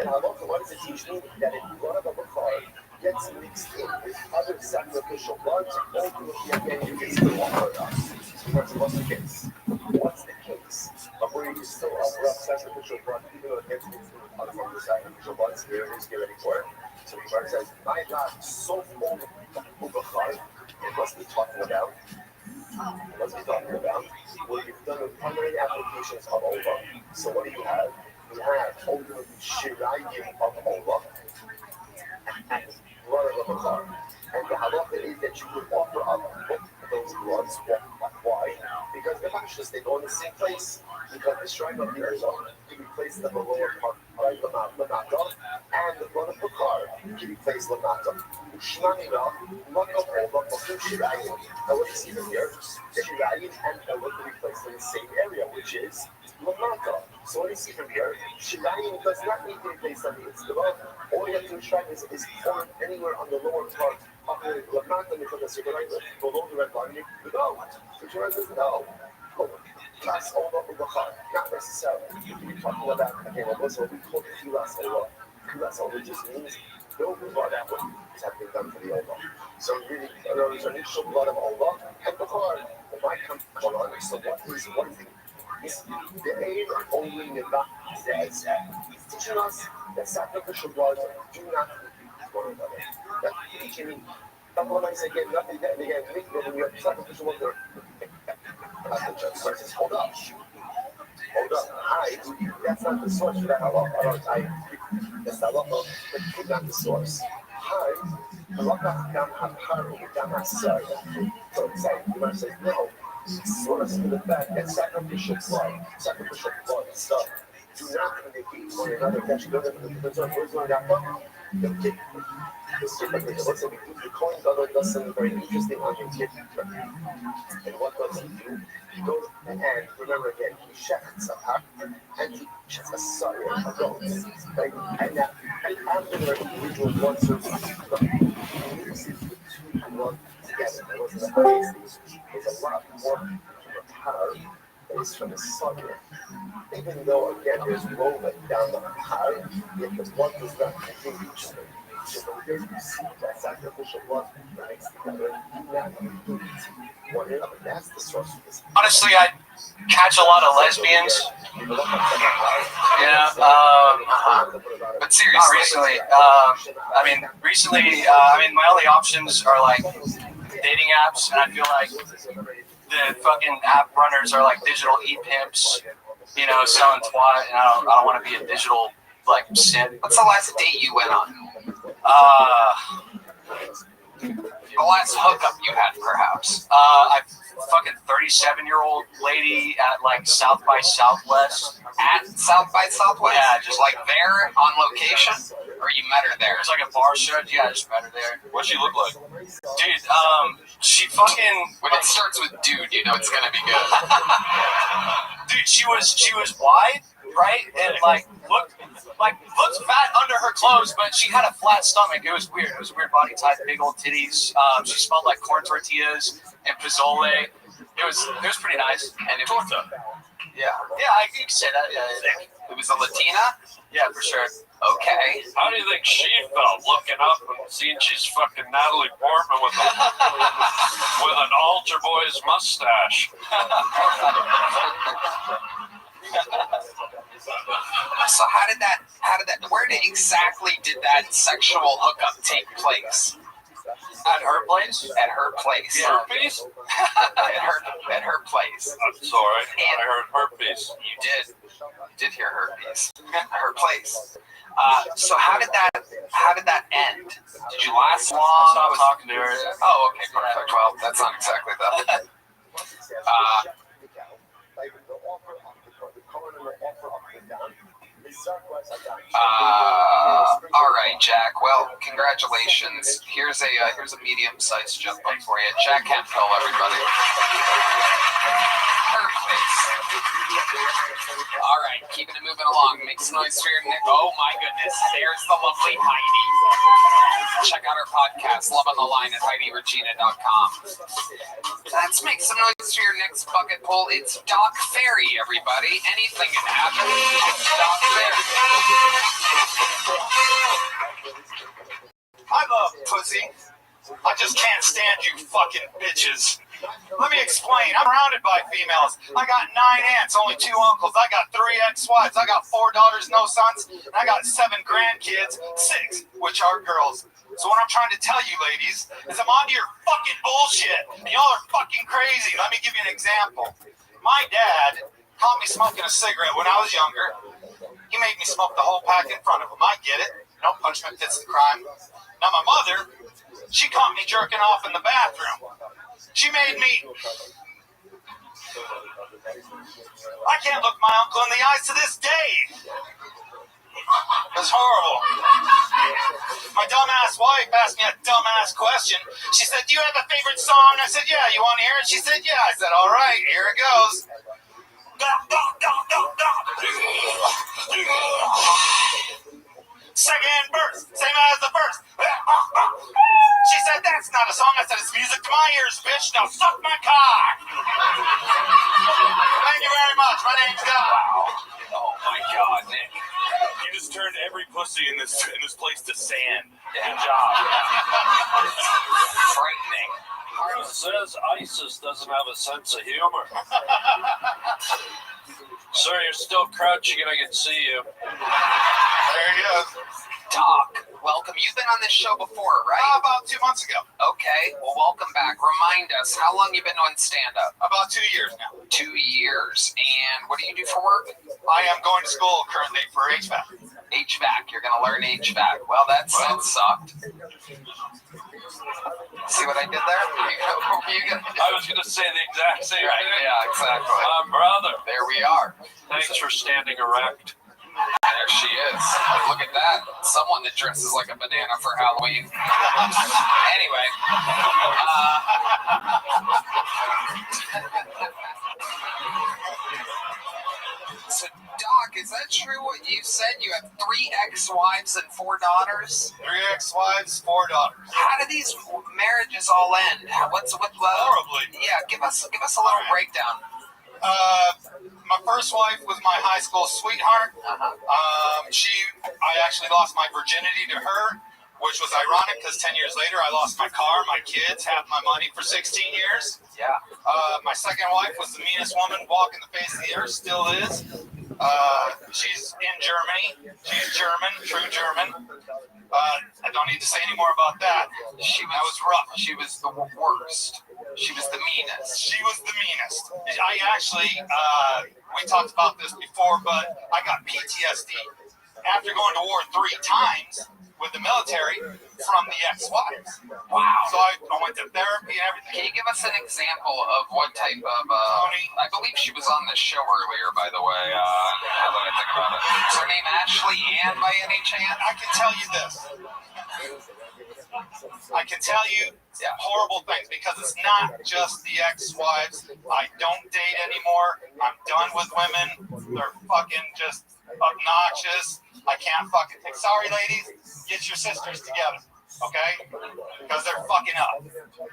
And halacha, what does it teach me? That if blood of a bakar gets mixed in with other sacrificial blood, ultimately again you can still offer it up. So what's the case? What's the case of where you still offer up sacrificial blood, even though it gets mixed in with other forms of sacrificial blood? So here it is, get ready for it. So the Gemara says, my God, so full of bakar, it must be talking about. What's he talking about? Well, you've done the primary applications of Ova. So what do you have? You have ultimately Shirayim of Ova and blood of a bakar. And the halacha is that you would offer up those bloods. Why? Because the Pashas, they go in the same place. Because the shrine of the Erzah, you replace the lower part, Lamata, and the blood of bakar, you replace Lamata. Shmanina, Makam Ova, Makum Shirayim. And what do you see from here? The Shirayim and Ova can be placed in the same area, which is Lamata. So what do you see from here? Shirayim does not need to be placed on the Itztava. All you have to try is form anywhere on the lower part of the Lamata, because the Shirayim below the red line, you go. The Shirayim says no. Class Ova Ubachar, not necessarily. We're talking about, again, what we call Kilas Ova. Kilas Ova just means no blood applications have been done for the Ova. So really, there is an initial blood of Ova and Bachar. It might come on. So what is the aim of only Nivah says, teaching us that sacrificial blood do not repeat one another. That's teaching me. That's what I say again, nothing that again, when you have sacrificial blood, versus hold up. That's not the source for that halacha. That's the halacha, but not the source. So it's like, the man says, no, source for the fact that sacrificial blood stuff do not indicate one another. That you don't have to where's going that from? The Kohen Gadol does something very interesting on his tip. And what does he do? He goes and remember again, he shechts a hak and he shechts a sorry a goat. Right? And after the individual blood sources, he uses the two blood together. That was the highest thing. There's a lot more from the power that is from the sucker. Even though again there's movement down the power, yet the blood does not continue each other. So here you see that sacrificial blood mixed together, that's the source of this. Honestly, I catch a lot of lesbians. But seriously, recently, my only options are like dating apps, and I feel like the fucking app runners are like digital e-pimps, selling twat, and I don't want to be a digital like simp. What's the last date you went on? The last hookup you had, perhaps. I fucking 37-year-old lady at like South by Southwest. At South by Southwest? Yeah, just like there on location? Or you met her there? It was like a bar show. Yeah, I just met her there. What'd she look like? Dude, she fucking... When it starts with dude, you know it's gonna be good. Dude, she was wide, right? And looked fat under her clothes, but she had a flat stomach. It was weird. It was a weird body type, big old titties. She smelled like corn tortillas and pozole. It was pretty nice. And it was you can say that. Yeah. It was a Latina? Yeah, for sure. Okay. How do you think she felt looking up and seeing she's fucking Natalie Portman with an altar boy's mustache? So where exactly did that sexual hookup take place? At her place? At her place. Herpes? at her place. I'm sorry. I heard herpes. You did hear herpes. Her place. So how did that end? Did you last long? I was talking to her. Oh, okay, perfect. Well, that's not exactly that. All right, Jack. Well, congratulations. Here's a medium-sized jump up for you. Jack Hemphill, everybody. Perfect. All right, keeping it moving along. Make some noise for your Nick. Oh my goodness, there's the lovely Heidi. Check out our podcast, Love on the Line, at HeidiRegina.com. Let's make some noise for your next bucket pull. It's Doc Ferry, everybody. Anything can happen. Doc Ferry. stand you fucking bitches. Let me explain. I'm surrounded by females. I got 9 aunts, only 2 uncles. I got 3 ex-wives. I got 4 daughters, no sons. And I got 7 grandkids, 6 which are girls. So what I'm trying to tell you, ladies, is I'm onto your fucking bullshit. And y'all are fucking crazy. Let me give you an example. My dad caught me smoking a cigarette when I was younger. He made me smoke the whole pack in front of him. I get it. No punishment fits the crime. Now my mother, she caught me jerking off in the bathroom. She made me... I can't look my uncle in the eyes to this day. It's horrible. My dumbass wife asked me a dumbass question. She said, do you have a favorite song? I said, yeah. You want to hear it? She said, yeah. I said, all right, here it goes. Second verse, same as the first. She said, that's not a song. I said, it's music to my ears, bitch. Now suck my cock. Thank you very much. My name's God. Oh my God, Nick! You just turned every pussy in this place to sand. Good job. Frightening. Who says ISIS doesn't have a sense of humor? Sir, you're still crouching and I can see you. There he is. Doc, welcome. You've been on this show before, right? About 2 months ago. Okay, well, welcome back. Remind us, how long you been doing stand-up? About 2 years now. 2 years. And what do you do for work? I am going to school currently for HVAC. HVAC. You're going to learn HVAC. Well, that sucked. See what I did there? I was going to say the exact same Right, thing. yeah, exactly. Brother. There we are. Thanks for standing erect. There she is. Look at that. Someone that dresses like a banana for Halloween. Anyway. So, Doc, is that true what you said? You have 3 ex-wives and 4 daughters? 3 ex-wives, 4 daughters. How do these marriages all end? Horribly. Yeah, give us a little breakdown. My first wife was my high school sweetheart. I actually lost my virginity to her, which was ironic because 10 years later I lost my car, my kids, half my money for 16 years. Yeah. My second wife was the meanest woman walking the face of the earth, still is. She's in Germany. She's German, true German. I don't need to say any more about that. That was rough. She was the worst. She was the meanest. She was the meanest. I actually, we talked about this before, but I got PTSD after going to war 3 times with the military from the ex-wives. Wow. So I went to therapy and everything. Can you give us an example of what type of, I believe she was on the show earlier, by the way, now that I think about it. Is her name Ashley Ann by any chance? I can tell you this. I can tell you horrible things because it's not just the ex-wives. I don't date anymore. I'm done with women. They're fucking just obnoxious. I can't fucking take. Sorry, ladies. Get your sisters together, okay? Because they're fucking up.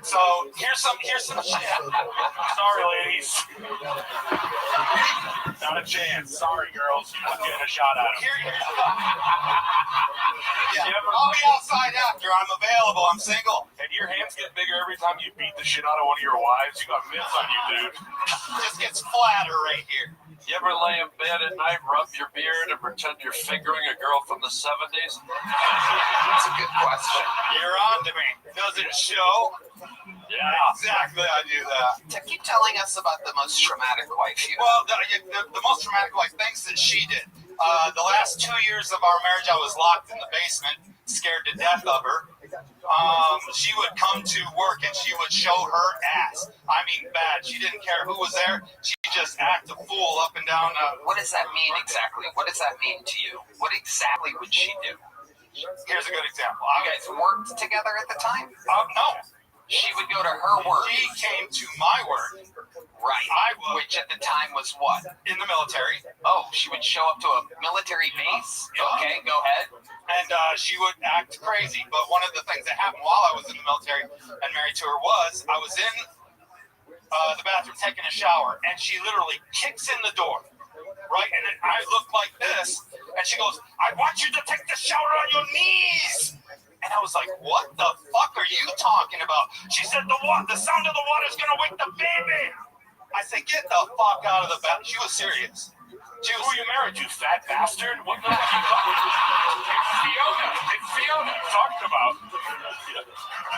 So here's some shit. Sorry, ladies. Not a chance. Sorry, girls. I'm getting a shot at them. I'll be outside after. I'm available. I'm single. And your hands get bigger every time you beat the shit out of one of your wives. You got mitts on you, dude. Just gets flatter right here. You ever lay in bed at night, rub your beard, and pretend you're fingering a girl from the 70s? That's a good question. You're on to me. Does it show? Yeah. Exactly, I do that. Keep telling us about the most traumatic wife you had. Well, the most traumatic things that she did. The last 2 years of our marriage, I was locked in the basement, scared to death of her. She would come to work and she would show her ass. I mean, bad. She didn't care who was there. She just act a fool up and down. What does that mean exactly? What does that mean to you? What exactly would she do? Here's a good example. You guys worked together at the time? No. She would go to her work. She came to my work. Right. Which at the time was what? In the military. Oh, she would show up to a military base? Okay, go ahead. And she would act crazy. But one of the things that happened while I was in the military and married to her was I was in the bathroom taking a shower, and she literally kicks in the door, right? And then I look like this, and she goes, I want you to take the shower on your knees. And I was like, what the fuck are you talking about? She said the sound of the water is gonna wake the baby. I said, get the fuck out of the bath. She was serious. She was. Who are you married to, fat bastard? What the fuck are you talking about? It's Fiona. Talked about.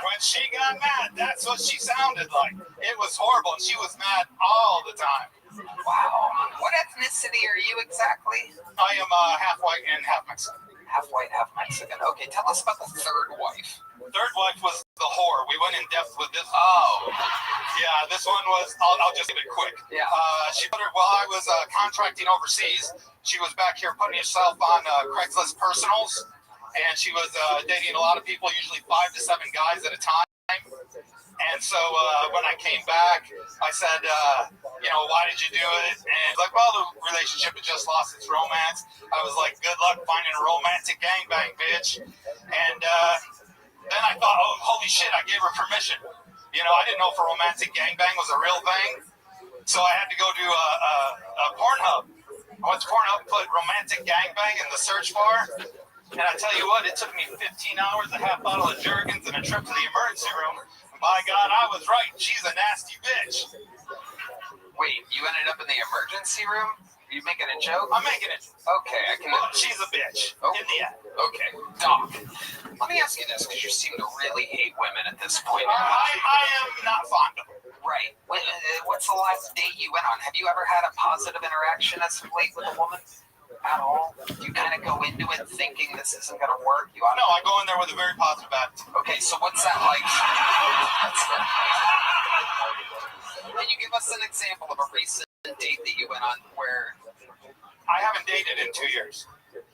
When she got mad, that's what she sounded like. It was horrible, and she was mad all the time. Wow. What ethnicity are you exactly? I am half white and half Mexican. Half white, half Mexican. Okay, tell us about the third wife. Third wife was the whore. We went in depth with this. Oh. Yeah, this one was, I'll just give it quick. Yeah. She put her, while I was contracting overseas, she was back here putting herself on Craigslist personals, and she was dating a lot of people, usually 5 to 7 guys at a time. And so when I came back, I said, why did you do it? And like, well, the relationship had just lost its romance. I was like, good luck finding a romantic gangbang, bitch. And then I thought, oh, holy shit, I gave her permission. I didn't know if a romantic gangbang was a real thing. So I had to go to a Pornhub. I went to Pornhub, put romantic gangbang in the search bar. And I tell you what, it took me 15 hours, a half bottle of Jergens, and a trip to the emergency room. By God, I was right. She's a nasty bitch. Wait, you ended up in the emergency room? Are you making a joke? I'm making it. Okay, I can. She's a bitch. Oh. In the end. Okay, Doc. Let me ask you this, because you seem to really hate women at this point. I am not fond of her. Right. What's the last date you went on? Have you ever had a positive interaction as of late with a woman? At all? You kind of go into it thinking this isn't going to work? No, I go in there with a very positive attitude. Okay, so what's that like? Can you give us an example of a recent date that you went on where I haven't dated in 2 years.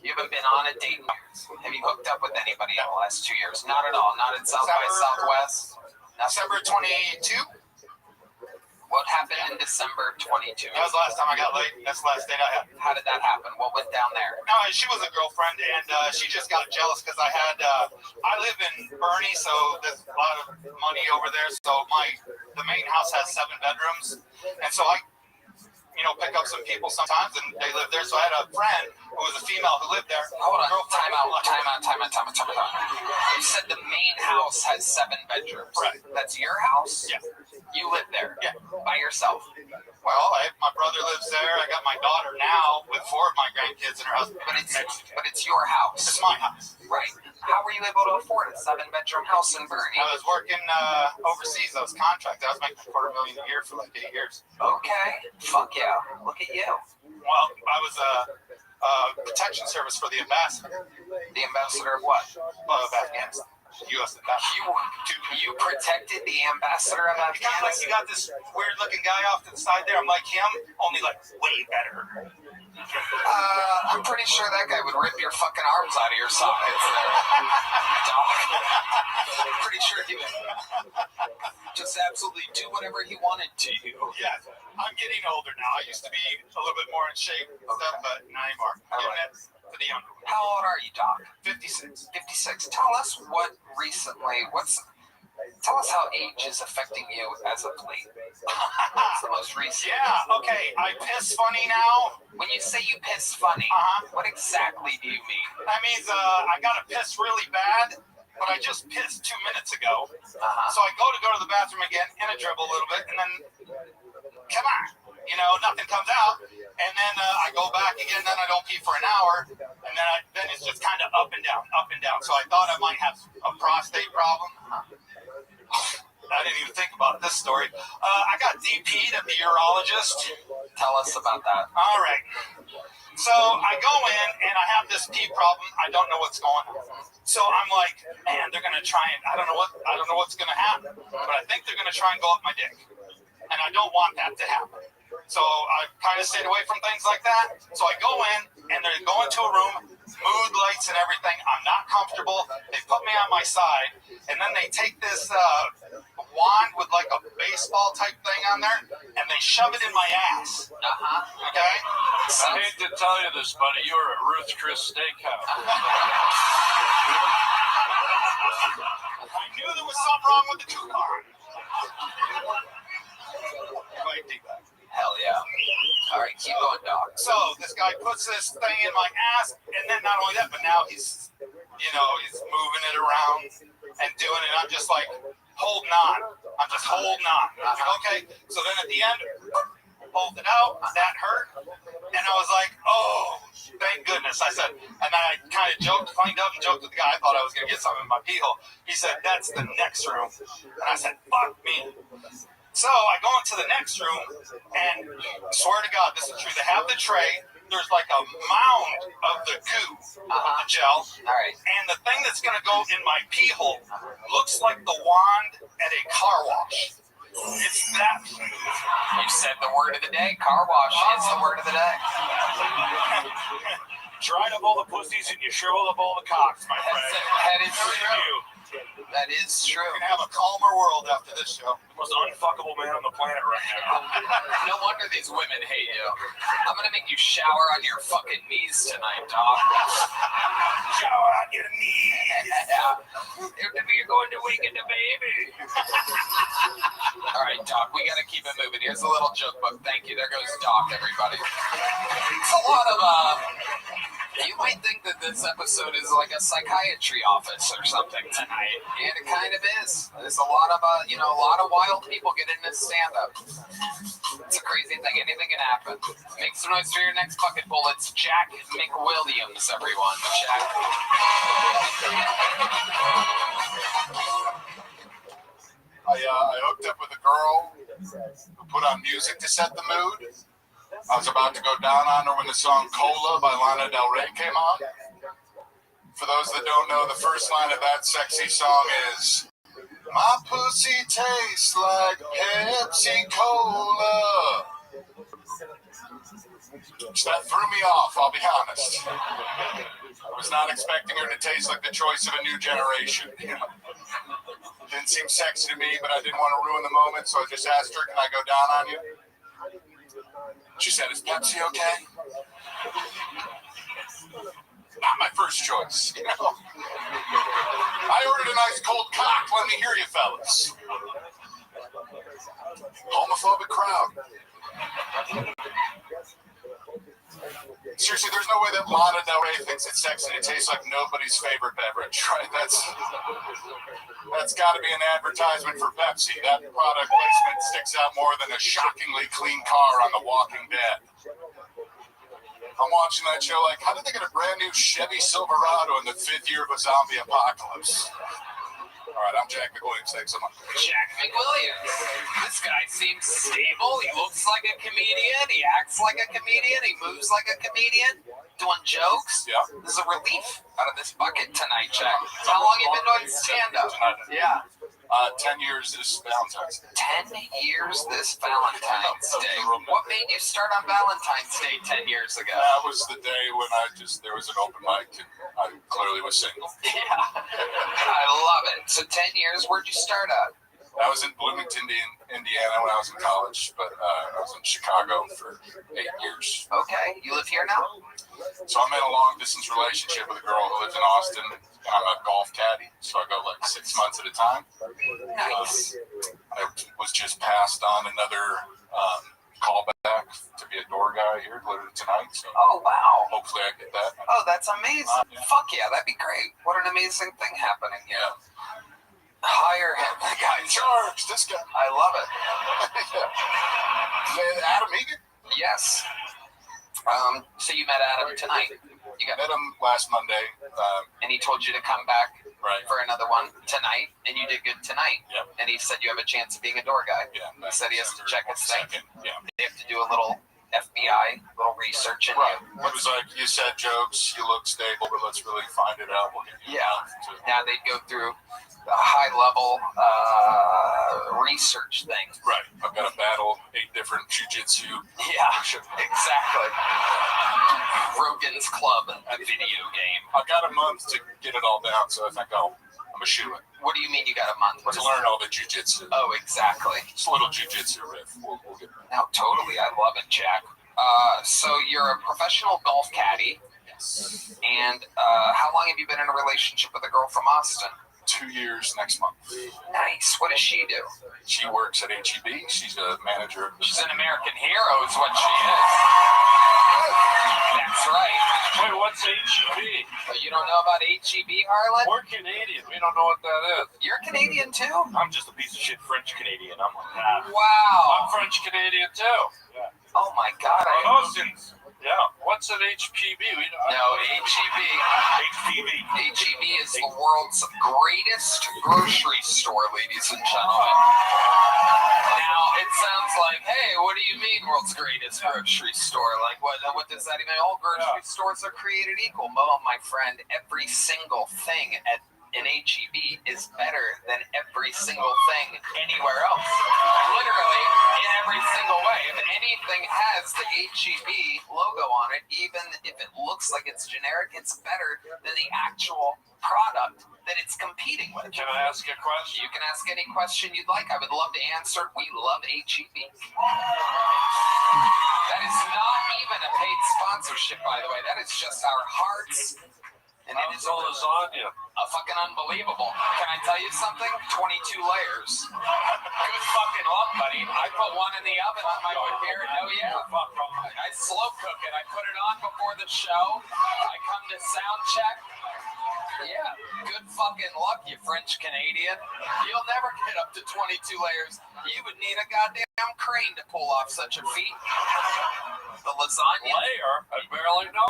you haven't been on a date in years? Have you hooked up with anybody in the last 2 years? Not at all. Not at South by Southwest? December 22? What happened in December 22? That was the last time I got laid. That's the last date I had. How did that happen? What went down there? No, she was a girlfriend, and she just got jealous because I had. I live in Bernie, so there's a lot of money over there. So the main house has 7 bedrooms, and so I, pick up some people sometimes, and they live there. So I had a friend who was a female who lived there. Hold on. Time out. You said the main house has 7 bedrooms. Right. That's your house? Yeah. You live there? Yeah. By yourself? Well, my brother lives there. I got my daughter now with 4 of my grandkids and her husband. But it's your house. It's my house. Right. How were you able to afford a 7-bedroom house in Bernie? I was working overseas. I was contracted. I was making $250,000 a year for like 8 years. Okay. Fuck yeah. Look at you. Well, I was a protection service for the ambassador The ambassador of what? of Afghanistan. U.S. ambassador. You protected the ambassador of Kind of like you Afghanistan? got this weird-looking guy off to the side there. I'm like him, only like way better. I'm pretty sure that guy would rip your fucking arms out of your sockets there. Doc. I'm pretty sure he would just absolutely do whatever he wanted to you. Yeah, I'm getting older now. I used to be a little bit more in shape and stuff, but not anymore. Giving it to the younger. How old are you, Doc? 56. 56. Tell us tell us how age is affecting you as of late. What's the most recent? Yeah, okay. I piss funny now. When you say you piss funny, what exactly do you mean? That means I got to piss really bad, but I just pissed 2 minutes ago. So I go to the bathroom again and I dribble a little bit, and then, come on, nothing comes out. And then I go back again, then I don't pee for an hour, and then it's just kind of up and down, up and down. So I thought I might have a prostate problem. I didn't even think about this story. I got DP'd at the urologist. Tell us about that. All right. So I go in and I have this pee problem. I don't know what's going on. So I'm like, man, they're gonna try and I don't know what's gonna happen, but I think they're gonna try and go up my dick, and I don't want that to happen. So I kind of stayed away from things like that. So I go in and they're going to a room, mood lights and everything. I'm not comfortable. They put me on my side, and then they take this wand with like a baseball type thing on there, and they shove it in my ass. Okay? I hate to tell you this, buddy. You were at Ruth's Chris Steakhouse. I knew there was something wrong with the coupon. Hell yeah. All right, keep going, Doc. So this guy puts this thing in my ass, and then not only that, but now he's moving it around and doing it. I'm just like, holding on. I'm just holding on. Okay, so then at the end, pulled it out. That hurt. And I was like, oh, thank goodness. I said, and then I kind of clanged up and joked with the guy. I thought I was going to get something in my pee hole. He said, that's the next room. And I said, fuck me. So I go into the next room, and swear to God, this is true. They have the tray. There's like a mound of the goo, of the gel. All right. And the thing that's going to go in my pee hole looks like the wand at a car wash. It's that smooth. You said the word of the day. Car wash is the word of the day. Dried up all the pussies and you shriveled up all the cocks, my friend. That is true. You. That is true. We're going to have a calmer world after this show. The most unfuckable man on the planet right now. No wonder these women hate you. I'm gonna make you shower on your fucking knees tonight, dog. Shower on your knees. You're going to waken the baby. All right, Doc, we gotta keep it moving. Here's a little joke book. Thank you. There goes Doc, everybody. It's a lot of you might think that this episode is like a psychiatry office or something tonight, and it kind of is. There's a lot of a lot of wild people get into stand-up. It's a crazy thing. Anything can happen. Make some noise for your next bucket bowl. It's Jack McWilliams, everyone. Jack. I hooked up with a girl who put on music to set the mood. I was about to go down on her when the song Cola by Lana Del Rey came on. For those that don't know, the first line of that sexy song is, my pussy tastes like Pepsi Cola. That threw me off, I'll be honest. I was not expecting her to taste like the choice of a new generation. Didn't seem sexy to me, but I didn't want to ruin the moment, so I just asked her, can I go down on you? She said, is Pepsi okay? Not my first choice, I ordered a nice cold cock. Let me hear you, fellas. Homophobic crowd. Seriously, there's no way that Lana Del Rey thinks it's sexy to taste like nobody's favorite beverage, right? That's got to be an advertisement for Pepsi. That product placement sticks out more than a shockingly clean car on The Walking Dead. I'm watching that show like, how did they get a brand new Chevy Silverado in the 5th year of a zombie apocalypse? All right, I'm Jack McWilliams. Thanks so much. Jack McWilliams. This guy seems stable. He looks like a comedian. He acts like a comedian. He moves like a comedian. Doing jokes. Yeah. This is a relief out of this bucket tonight, Jack. How long you been doing stand-up? Yeah. 10 years this Valentine's Day. 10 years this Valentine's Day. What made you start on Valentine's Day 10 years ago? That was the day when there was an open mic and I clearly was single. Yeah. I love it. So 10 years, where'd you start at? I was in Bloomington, Indiana when I was in college, but I was in Chicago for 8 years. Okay. You live here now? So I'm in a long-distance relationship with a girl who lives in Austin, and I'm a golf caddy, so I go like 6 months at a time. Nice. I was just passed on another callback to be a door guy here later tonight, so Oh, wow. hopefully I get that. Oh, that's amazing. Fuck yeah, that'd be great. What an amazing thing happening here. Yeah. Hire him. The guy In charge, this guy. I love it. Yeah. Adam Egan? Yes. So you met Adam tonight. You got Met him last Monday. and he told you to come back Right. for another one tonight, and you did good tonight. Yep. And he said you have a chance of being a door guy. Yeah. He said he has to check his thing. Second. Yeah. They have to do a little FBI, little research in Right. you. It was like, you said jokes, you look stable, but let's really find it out. We'll give you Yeah. enough to- Now they go through a high-level research thing. Right. I've got to battle 8 different jiu-jitsu. Yeah, exactly. Rogan's Club, a video game. I've got a month to get it all down, so I think I'm a shoe-in. What do you mean you got a month? What To is learn that? all the jiu-jitsu. Oh, exactly. Just a little jiu-jitsu riff. We'll get there. No, totally. I love it, Jack. So you're a professional golf caddy, and how long have you been in a relationship with a girl from Austin? 2 years next month. Nice. What does she do? She works at HEB. She's a manager. She's an American hero is what she is. That's right. Wait, what's HEB? But you don't know about HEB, Harlan? We're Canadian. We don't know what that is. You're Canadian too? I'm just a piece of shit French Canadian. I'm like that. Wow. I'm French Canadian too. Yeah. Oh my God. Cousins. Yeah. What's an HPB? No, HEB. HPB. HEB is the world's greatest grocery store, ladies and gentlemen. Now, it sounds like, hey, what do you mean world's greatest grocery store? Like, what does that even mean? All grocery stores are created equal. Well, my friend, every single thing at an HEB is better than every single thing anywhere else. Literally, in every single way. If anything has the HEB logo on it, even if it looks like it's generic, it's better than the actual product that it's competing with. Can I ask you a question? You can ask any question you'd like. I would love to answer. We love HEB. That is not even a paid sponsorship, by the way. That is just our hearts. And it is How's all lasagna? fucking unbelievable. Can I tell you something? 22 layers. Good fucking luck, buddy. I put one in the oven on my way here. Oh, yeah. I slow cook it. I put it on before the show. I come to sound check. Yeah, good fucking luck, you French Canadian. You'll never get up to 22 layers. You would need a goddamn crane to pull off such a feat. The lasagna. Layer? I barely know.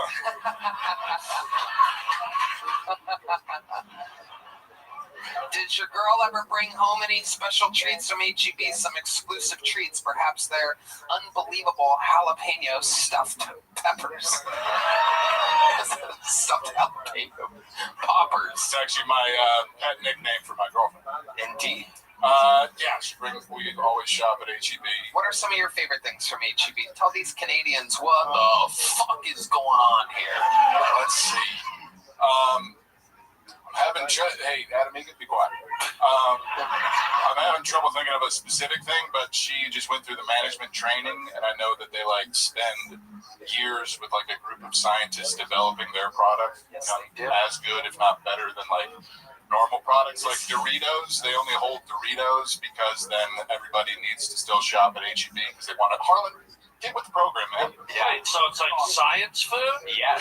Did your girl ever bring home any special treats from HEB? Some exclusive treats, perhaps their unbelievable jalapeno stuffed peppers. Stuffed jalapeno poppers. It's actually my pet nickname for my girlfriend. Indeed. Yeah, we always shop at HEB. What are some of your favorite things from HEB? Tell these Canadians what the fuck is going on here. Let's see. Hey, Adam, you can be quiet. I'm having trouble thinking of a specific thing, but she just went through the management training, and I know that they spend years with a group of scientists developing their product. Yes, they do. As good, if not better, than normal products like Doritos. They only hold Doritos because then everybody needs to still shop at HEB because they want to. Harlan, get with the program, man. Wait, so it's like science food? Yeah.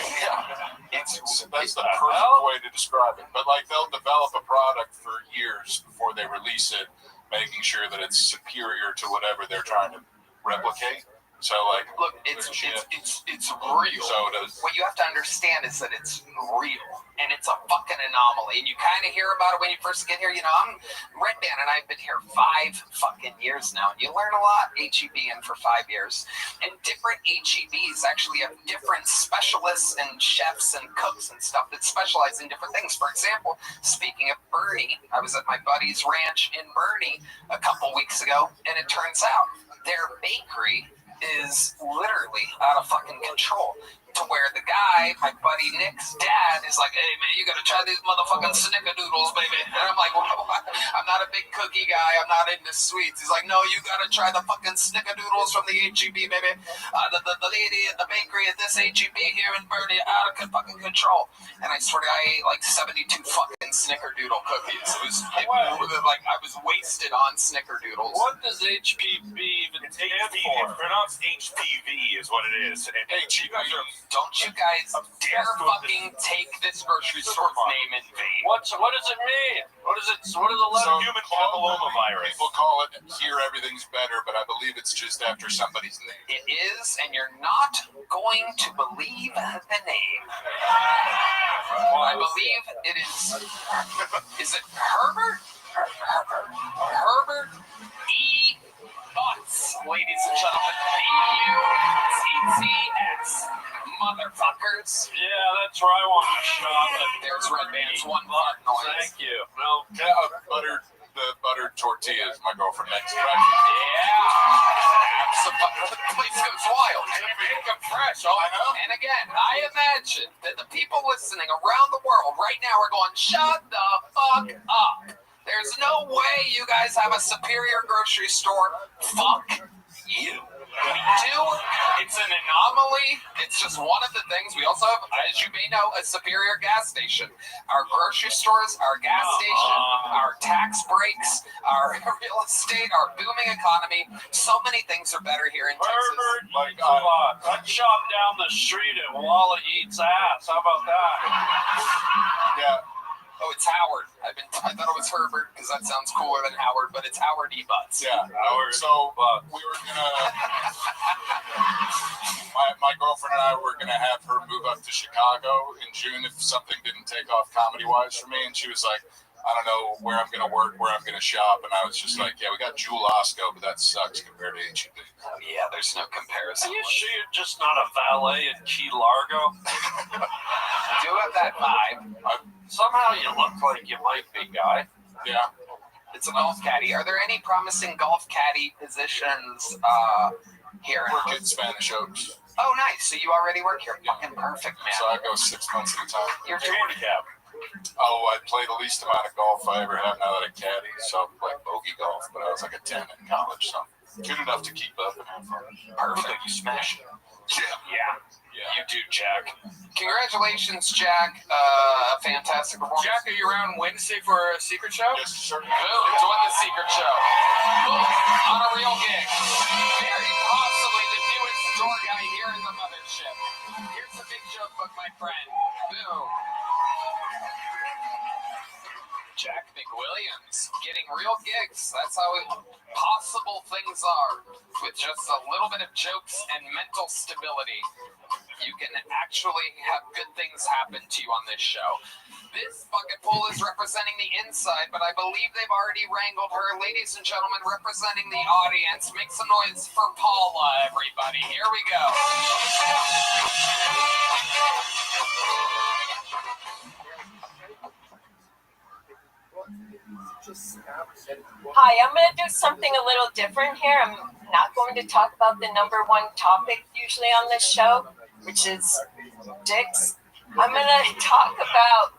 That's the perfect way to describe it. But they'll develop a product for years before they release it, making sure that it's superior to whatever they're trying to replicate. So look, it's real. Sodas. What you have to understand is that it's real, and it's a fucking anomaly. And you kind of hear about it when you first get here. I'm Red Band, and I've been here 5 fucking years now. And you learn a lot, HEB, in for 5 years. And different HEBs actually have different specialists and chefs and cooks and stuff that specialize in different things. For example, speaking of Bernie, I was at my buddy's ranch in Bernie a couple weeks ago, and it turns out their bakery is literally out of fucking control. To where the guy, my buddy Nick's dad, is like, hey man, you gotta try these motherfucking snickerdoodles, baby. And I'm like, what? I'm not a big cookie guy, I'm not into sweets. He's like, no, you gotta try the fucking snickerdoodles from the HEB, baby. The lady at the bakery at this HEB here in Bernie, out of fucking control. And I swear to God, I ate 72 fucking snickerdoodle cookies. It was I was wasted on snickerdoodles. What does HPV even stand for? Pronounced HPV is what it is. Don't you guys dare fucking take this grocery store's name in vain. What does it mean? What does the letter human papillomavirus. People call it here everything's better, but I believe it's just after somebody's name. It is, and you're not going to believe the name. I believe it is. Is it Herbert? Herbert E. Butts, ladies and gentlemen. B-U-T-T-S. Motherfuckers. Yeah, that's where I want to shop. There's Red Band's one butt noise. Thank you. No, The buttered tortillas my girlfriend makes. Yeah. The place goes wild. And you make them fresh. Oh, I know. And again, I imagine that the people listening around the world right now are going, shut the fuck up. There's no way you guys have a superior grocery store. Fuck you. We do. It's an anomaly. It's just one of the things. We also have, as you may know, a superior gas station. Our grocery stores, our gas station, our tax breaks, our real estate, our booming economy. So many things are better here in Texas. Herbert, like, I shop down the street at Walla Eats Ass. How about that? Yeah. Oh, it's Howard. I thought it was Herbert because that sounds cooler than Howard, but it's Howard E. Butts. Yeah. So we were gonna. My girlfriend and I were gonna have her move up to Chicago in June if something didn't take off comedy-wise for me, and she was like, I don't know where I'm gonna work, where I'm gonna shop, and I was just like, yeah, we got Jewel Osco, but that sucks compared to HEB. Oh yeah, there's no comparison. Are you sure you're just not a valet in Key Largo? Do have that vibe. Somehow you look like you might be, guy. Yeah. It's a golf caddy. Are there any promising golf caddy positions here? Work at Spanish Oaks. Oh, nice. So you already work here. Fucking perfect, man. So I go 6 months at a time. You're Handicap. Oh, I play the least amount of golf I ever have now that I caddy, so I play bogey golf, but I was like a 10 in college, so good enough to keep up and have fun. perfect. You smash it. Yeah. Yeah. You do, Jack. Congratulations, Jack. A fantastic performance. Jack, are you around Wednesday for a secret show? Yes, sir. Boom, doing the secret show. Boom, on a real gig. Very possibly the newest store guy here in the mothership. Here's the big joke book, my friend. Boom. Jack McWilliams getting real gigs. That's how possible things are. With just a little bit of jokes and mental stability, you can actually have good things happen to you on this show. This bucket pool is representing the inside, but I believe they've already wrangled her. Ladies and gentlemen, representing the audience, make some noise for Paula, everybody. Here we go. Hi, I'm going to do something a little different here. I'm not going to talk about the number one topic usually on this show, which is dicks. I'm going to talk about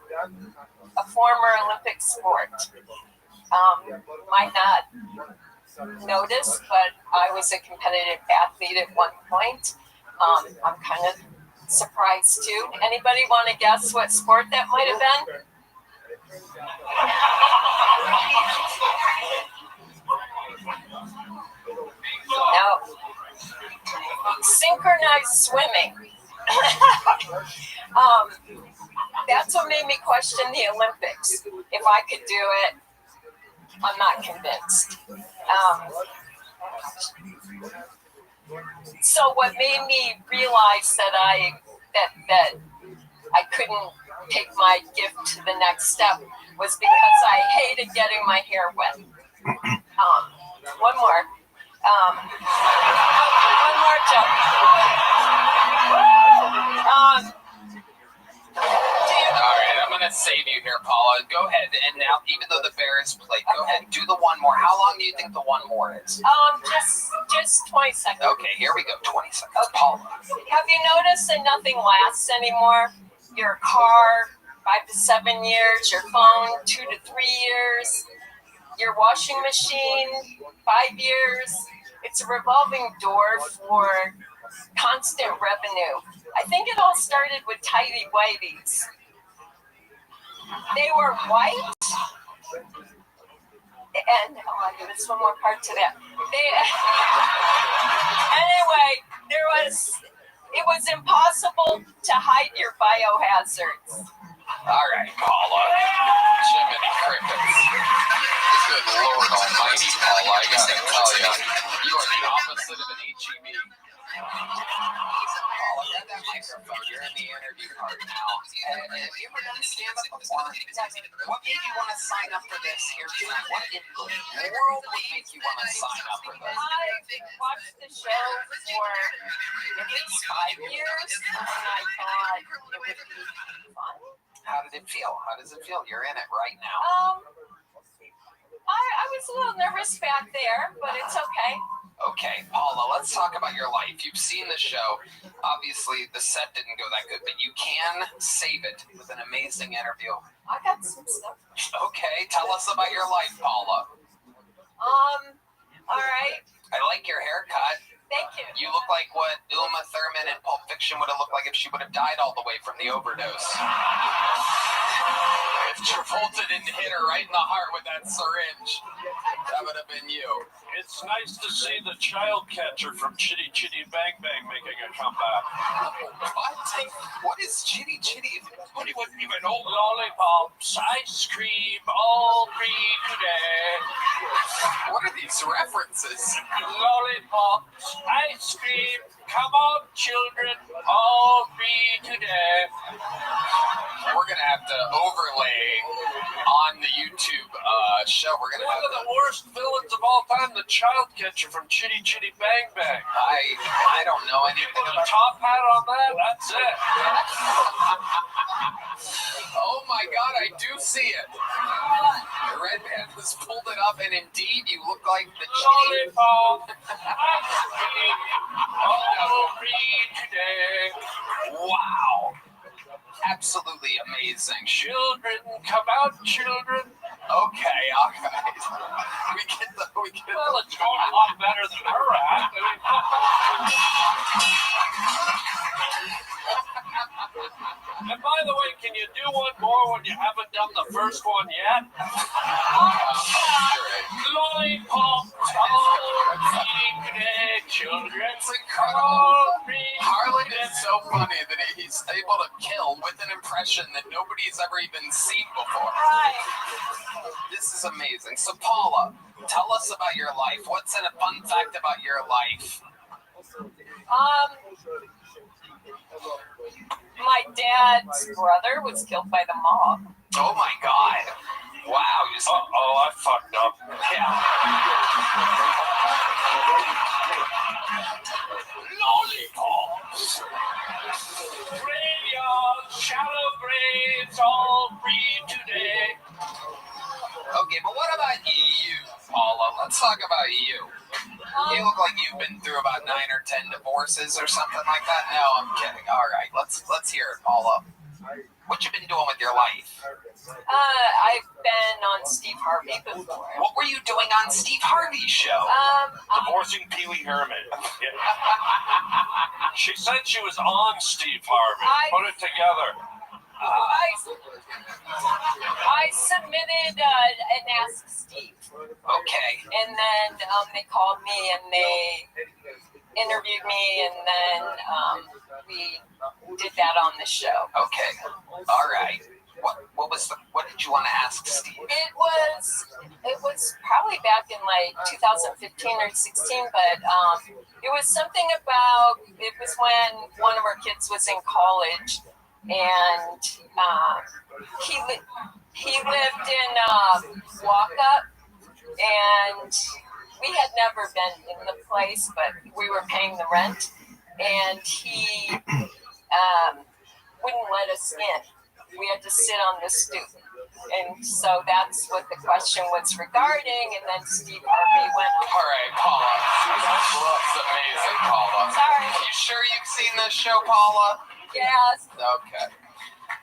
a former Olympic sport. Might not notice, but I was a competitive athlete at one point. I'm kind of surprised too. Anybody want to guess what sport that might have been? No. Synchronized swimming. That's what made me question the Olympics. If I could do it, I'm not convinced. So what made me realize that I couldn't take my gift to the next step was because I hated getting my hair wet. One more joke. All right, I'm going to save you here, Paula. Go ahead. And now, even though the Bears played, go ahead. Do the one more. How long do you think the one more is? Just 20 seconds. Okay, here we go. 20 seconds. Okay. Paula. Have you noticed that nothing lasts anymore? Your car, 5 to 7 years. Your phone, 2 to 3 years. Your washing machine, 5 years. It's a revolving door for constant revenue. I think it all started with tidy whities. They were white. And there's one more part to that. Anyway, it was impossible to hide your biohazards. All right, Paula. Jiminy Crickets. Good Lord Almighty, Paula. I gotta tell you, you are the opposite of an HEB. Paula, grab that microphone. You're in the interview part now. Have you ever done stand-up before? What made you want to sign up for this here tonight? What in the world would make you want to sign up for this? I watched the show for at least 5 years, and I thought it would be fun. How did it feel? How does it feel? You're in it right now. I was a little nervous back there, but it's okay. Okay, Paula, let's talk about your life. You've seen the show. Obviously, the set didn't go that good, but you can save it with an amazing interview. I got some stuff. Okay, tell us about your life, Paula. All right. I like your haircut. Thank you. You look like what Uma Thurman in Pulp Fiction would have looked like if she would have died all the way from the overdose. If Travolta didn't hit her right in the heart with that syringe, that would have been you. It's nice to see the child catcher from Chitty Chitty Bang Bang making a comeback. What is Chitty Chitty? What do you want even old lollipops, ice cream, all free today. What are these references? Lollipops, ice cream, come on children, all free today. We're gonna have to overlay on the YouTube show. We're gonna One have of the worst villains of all time, the child catcher from Chitty Chitty Bang Bang. I don't know anything Put a about. top hat on that, that's it. Oh my God, I do see it. The red man has pulled it up, and indeed, you look like the Chitty. Lollipop, ice cream, all free today. Wow. Absolutely amazing. Children, come out, children. Okay, all right. We get the. Well, it's going a lot better than her act. And by the way, can you do one more when you haven't done the first one yet? Lollipop, all free today, children. It's incredible. All free Harlan today. is so funny that he's able to kill with an impression that nobody's ever even seen before. This is amazing. So, Paula, tell us about your life. What's a fun fact about your life? My dad's brother was killed by the mob. Oh my God! Wow, you said, Uh-oh, I fucked up. yeah. Lollipops, graveyards, shallow graves, all free today. Okay, but what about you, Paula? Let's talk about you. You look like you've been through about 9 or 10 divorces or something like that. No, I'm kidding. All right, let's hear it, Paula. What you been doing with your life? I've been on Steve Harvey before. What were you doing on Steve Harvey's show? Divorcing Pee Wee Herman. Yeah. She said she was on Steve Harvey. Put it together. I submitted an Ask Steve, Okay. and then they called me and they interviewed me, and then we did that on the show. Okay. All right. What did you want to ask Steve? It was probably back in like 2015 or 16, but it was something about, it was when one of our kids was in college, and he lived in Walkup, and we had never been in the place, but we were paying the rent, and he wouldn't let us in. We had to sit on the stoop. And so that's what the question was regarding, and then Steve Harvey went, All right, Paula. That's amazing, Paula. Sorry. You sure you've seen this show, Paula? yes, Okay.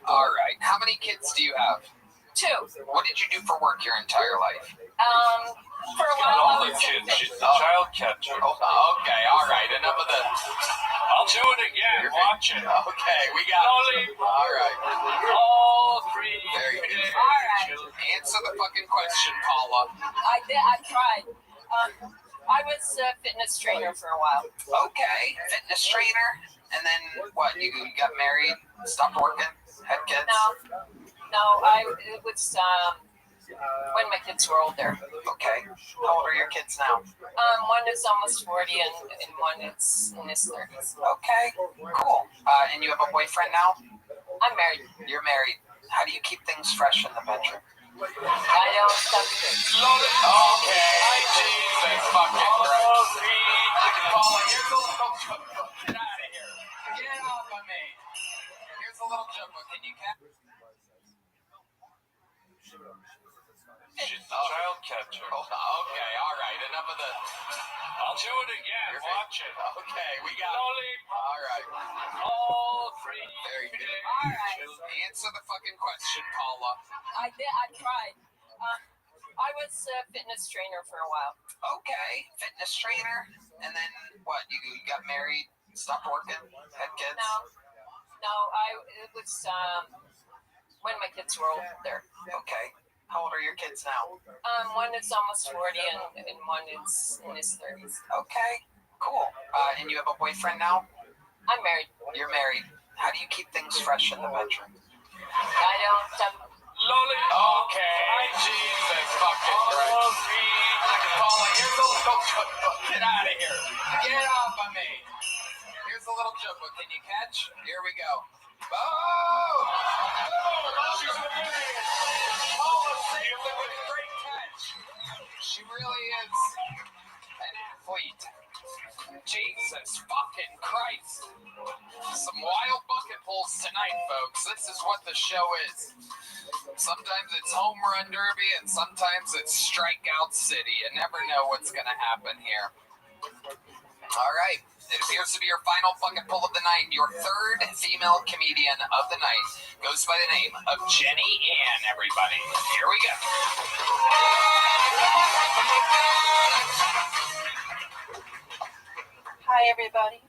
All right. How many kids do you have? 2. What did you do for work your entire life? For a Got while all I the was in kids. She's the child catcher. Oh, okay. All right. Enough of the. I'll do it again. Watch it. Okay, we got. Lollipop, All right. all free Very good. today. All right. Answer the fucking question, Paula. I tried. I was a fitness trainer for a while. Okay, fitness trainer, and then what? You got married, stopped working, had kids. No, it was when my kids were older. Okay. How old are your kids now? One is almost 40, and one is in his 30s. Okay, cool. And you have a boyfriend now? I'm married. You're married. How do you keep things fresh in the bedroom? I don't substitute. Okay, Jesus fucking Christ. Paula, here's a little joke book. Get out of here. Get off of me. Here's a little joke book. Can you catch? She's the child catcher. Okay, all right. Enough of the. I'll do it again. Watch it. Okay, we got. Lollipop, All right. all free Very good. today. All right. Answer the fucking question, Paula. I tried. I was a fitness trainer for a while. Okay, fitness trainer. And then what? You got married, stopped working, had kids? No, it was when my kids were older. Okay. How old are your kids now? One is almost 40 and one is in his 30s. Okay, cool. And you have a boyfriend now? I'm married. You're married. How do you keep things fresh in the bedroom? I don't. Lolly. Okay. Jesus fucking Christ. Paula, here's a little cookbook. Get out of here. Get off of me. Here's a little joke book. Can you catch? Here we go. Oh! She's hilarious. Paula saves it with a great catch. She really is an athlete. Jesus fucking Christ. Some wild bucket pulls tonight, folks. This is what the show is. Sometimes it's home run derby and sometimes it's strikeout city. You never know what's going to happen here. All right. It appears to be your final bucket pull of the night. Your third female comedian of the night goes by the name of Jenny Ann, everybody. Here we go. Hi, everybody.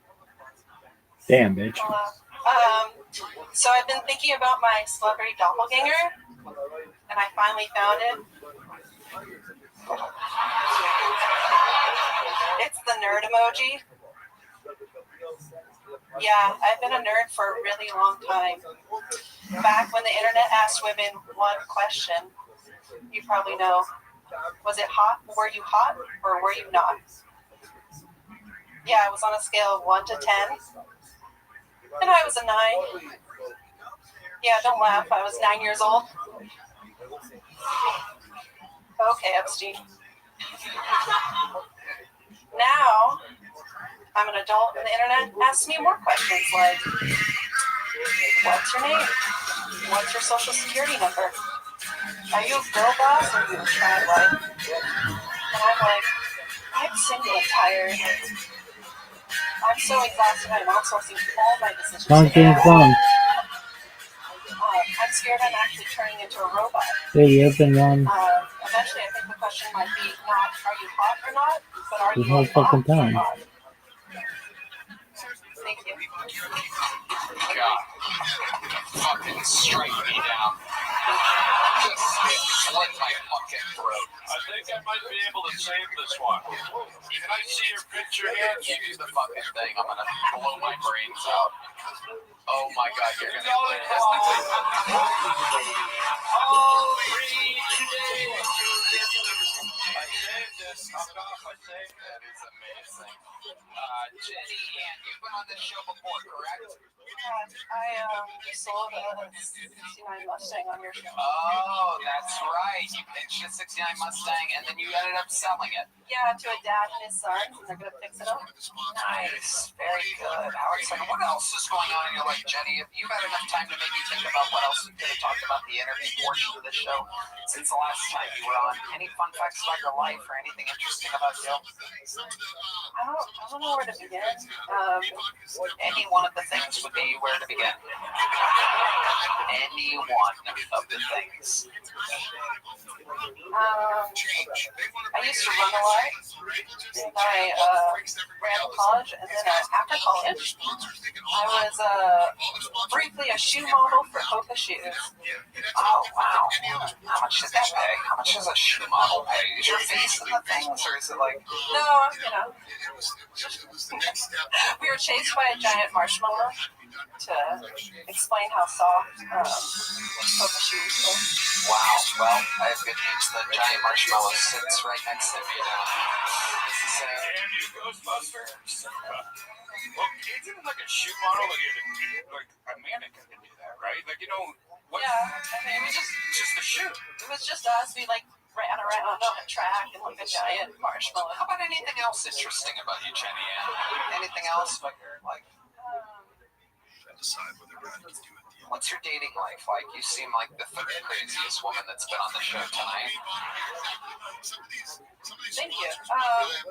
Damn, bitch. Hello. So I've been thinking about my celebrity doppelganger, and I finally found it. It's the nerd emoji. Yeah, I've been a nerd for a really long time. Back when the internet asked women one question, you probably know. Was it hot? Were you hot or were you not? Yeah, it was on a scale of 1 to 10. And I was a 9. Yeah, don't laugh. I was 9 years old. Okay, Epstein. Now, I'm an adult and the internet asks me more questions like, what's your name? What's your social security number? Are you a girl boss or are you a child wife? And I'm like, I'm single and tired. I'm so exhausted I'm outsourcing all my decisions to AI. I'm scared I'm actually turning into a robot. Baby, I've been wrong Eventually I think the question might be not, are you hot or not, but are this you whole a bot fucking or time. not? Thank you. God. Fucking strike me down. Just slit my fucking throat. I think I might be able to save this one. Can I see your picture here? Use the fucking thing. I'm gonna blow my brains out. Oh my God, you're gonna play this. I saved this. Knock it off. I saved it. That is amazing. Jenny Ann, you've been on this show before, correct? I sold a 69 Mustang on your show. Oh, that's right. You pitched a 69 Mustang and then you ended up selling it. Yeah, to a dad and his son, and they're going to fix it up. Nice. Very good. How exciting. What else is going on in your life, Jenny? If you've had enough time to maybe think about what else you could have talked about the interview portion of the show since the last time you were on. Any fun facts about your life or anything interesting about you? I don't know where to begin. Any one of the things would be where to begin. Any one of the things. I used to run a lot, and I ran to college, and then after college, I was briefly a shoe model for Hoka shoes. Oh, wow. How much does that pay? How much does a shoe model pay? Is your face in the things, or is it like... No, we were chased by a giant marshmallow to explain how soft Hoka shoes were. Wow. Well, I have good news. The giant marshmallow sits right next to me now. This is Damn you, Ghostbusters. Well, it's even like a shoe model, like a mannequin can do that, right? Like, you know, what? Yeah, I mean, it was Just a shoe. It was just us. We ran around on a track and like a giant marshmallow. How about anything else interesting about you, Jenny Ann? Anything else about your, like... What's your dating life like? You seem like the third craziest woman that's been on the show tonight. Thank you.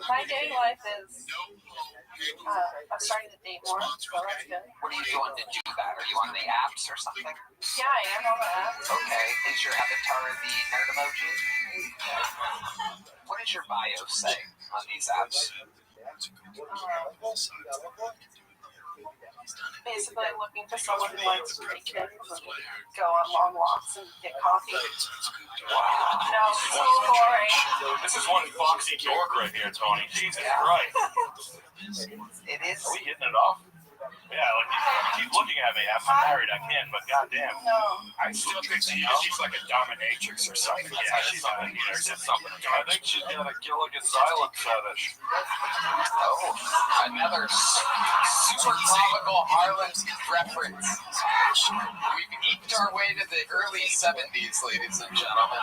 My dating life is, I'm starting to date more, so that's good. What are you doing to do that? Are you on the apps or something? Yeah, I am on the app. Okay. Is your avatar the nerd emoji? What does your bio say on these apps? Basically looking for someone who likes to take kids and go on long walks and get coffee. Wow. No, so boring. This is one foxy dork right here, Tony. Jesus Christ. It is. Are we hitting it off? Yeah, like he's looking at me. I'm married, I can, but goddamn. No. I still think she's like a dominatrix or something. Yeah, she's something. There's something. I think she's got a Gilligan's Island fetish. Oh, another super topical Harlem reference. We've eked our way to the early 70s, ladies and gentlemen.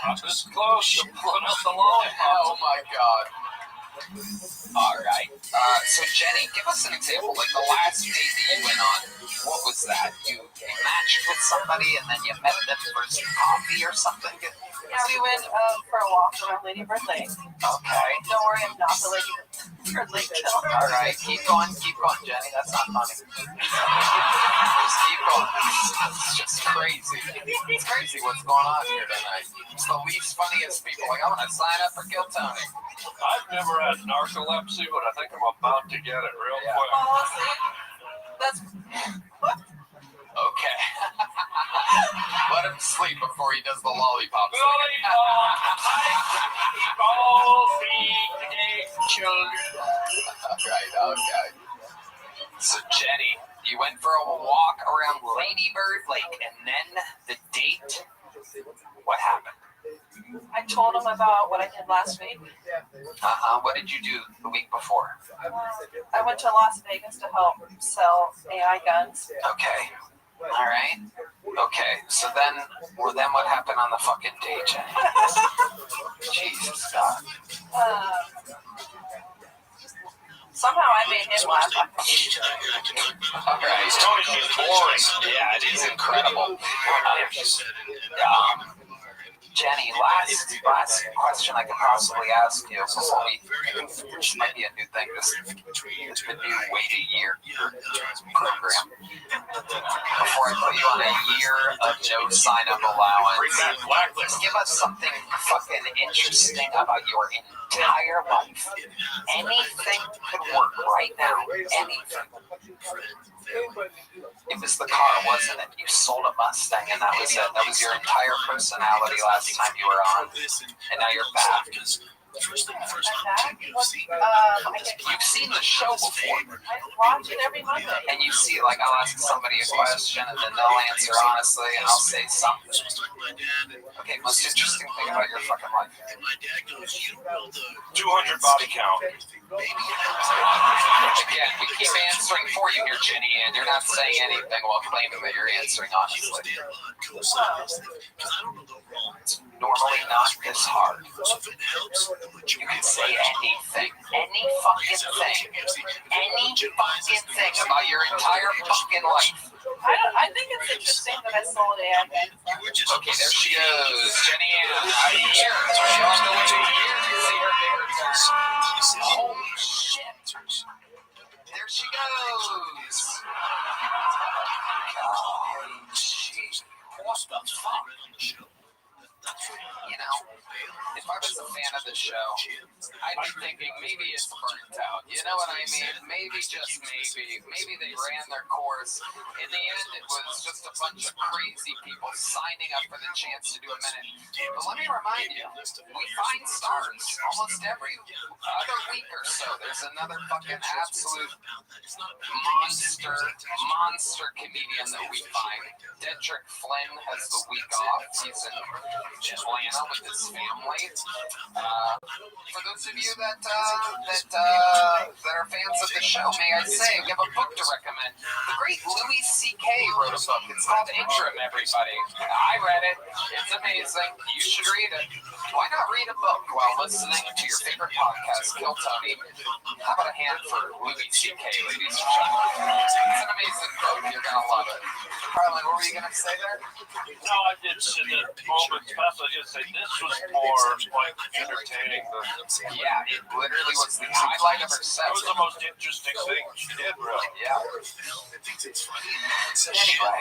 I'm this close to pulling out the lollipop. Oh my god. All right. So Jenny, give us an example. Like the last date that you went on, what was that? You matched with somebody and then you met them for some coffee or something? Yeah, we went for a walk around Lady Bird Lake. Okay. Don't worry, I'm not the Lady Bird Lake killer. All right. Keep going, Jenny. That's not funny. Just keep going. It's just crazy. It's crazy what's going on here tonight. It's the least funniest people. Like, I'm going to sign up for Kill Tony. I've never had narcolepsy, but I think I'm about to get it real quick. Policy. That's what? Okay. Let him sleep before he does the lollipop. Right, okay. So, Jenny, you went for a walk around Lady Bird Lake, and then the date, what happened? I told him about what I did last week. What did you do the week before? I went to Las Vegas to help sell AI guns. Okay. All right. Okay. So then what happened on the fucking day, Jenny? Jesus God. Somehow I made him laugh. Okay. Tony's boring. Yeah, it is incredible. Jenny, last question I could possibly ask you before which might be a new thing, the new wait a year program. Before I put you on a year of no sign-up allowance, give us something fucking interesting about your entire life. Anything could work right now. Anything. It was the car, wasn't it? You sold a Mustang and that was it. That was your entire personality last time you were on. And now you're back. You've seen the show before. I watch it every Monday. And you see, like, I'll ask somebody a question and then they'll answer honestly and I'll say something. Okay, most interesting thing about your fucking life. 200 body count. Again, we keep answering for you here, Jenny, and you're not saying anything while claiming that you're answering honestly. It's normally not this hard. You can say anything, any fucking thing about your entire fucking life. I think it's interesting that I sold AI guns. Okay, there she goes, Jenny Ann. A year. She's on the way to a year. You see her there. Holy shit. There she goes. Oh, jeez. What the fuck? You know, if I was a fan of the show, I'd be thinking maybe it's burnt out. You know what I mean? Maybe, just maybe they ran their course. In the end, it was just a bunch of crazy people signing up for the chance to do a minute. But let me remind you, we find stars almost every other week or so. There's another fucking absolute monster comedian that we find. Dedrick Flynn has the week off. He's in Atlanta with his family. For those of you that are fans of the show, may I say, we have a book to recommend. The great Louis C.K. wrote a book. It's called Interim, everybody. I read it. It's amazing. You should read it. Why not read a book while listening to your favorite podcast, Kill Tony? How about a hand for Louis C.K., ladies and gentlemen? It's an amazing book. You're going to love it. Harlan, what were you going to say there? No, I did say the moment past. I just say this was more like entertaining. Yeah, it literally was the highlight of her set. That was the most interesting thing she did, really. Yeah. Anyway,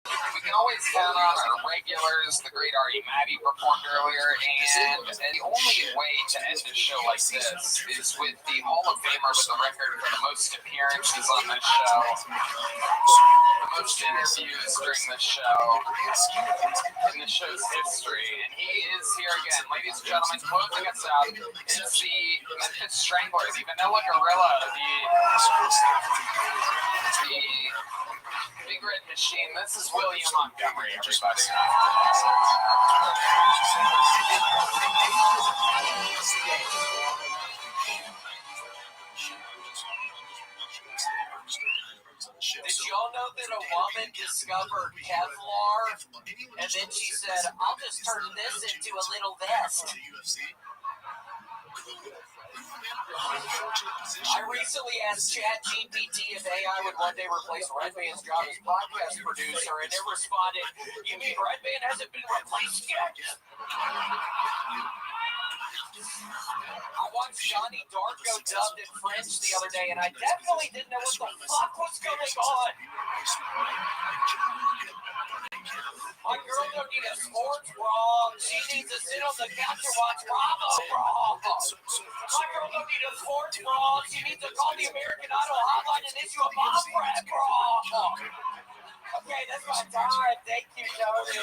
we can always always count on our regulars. The great Ari Maddie performed earlier, and the only way to end a show like this is with the Hall of Famer with the record for the most appearances on this show, the most interviews during this show, in the show's history. And he is here again, ladies and gentlemen, closing us out. It's the Memphis Strangler, the Vanilla Gorilla, the Big Red Machine. This is William Montgomery, everybody. Did y'all know that a woman discovered Kevlar and then she said, I'll just turn this into a little vest? I recently asked ChatGPT if AI would one day replace Redman's job as podcast producer, and it responded, you mean Redman hasn't been replaced yet? I watched Johnny Darko dubbed in French the other day, and I definitely didn't know what the fuck was going on. My girl don't need a sports bra. She needs to sit on the couch and watch Bravo bra. My girl don't need a sports bra. She needs to call the American Idol hotline and issue a mom prep bra. Okay, that's my time. Thank you, Tony.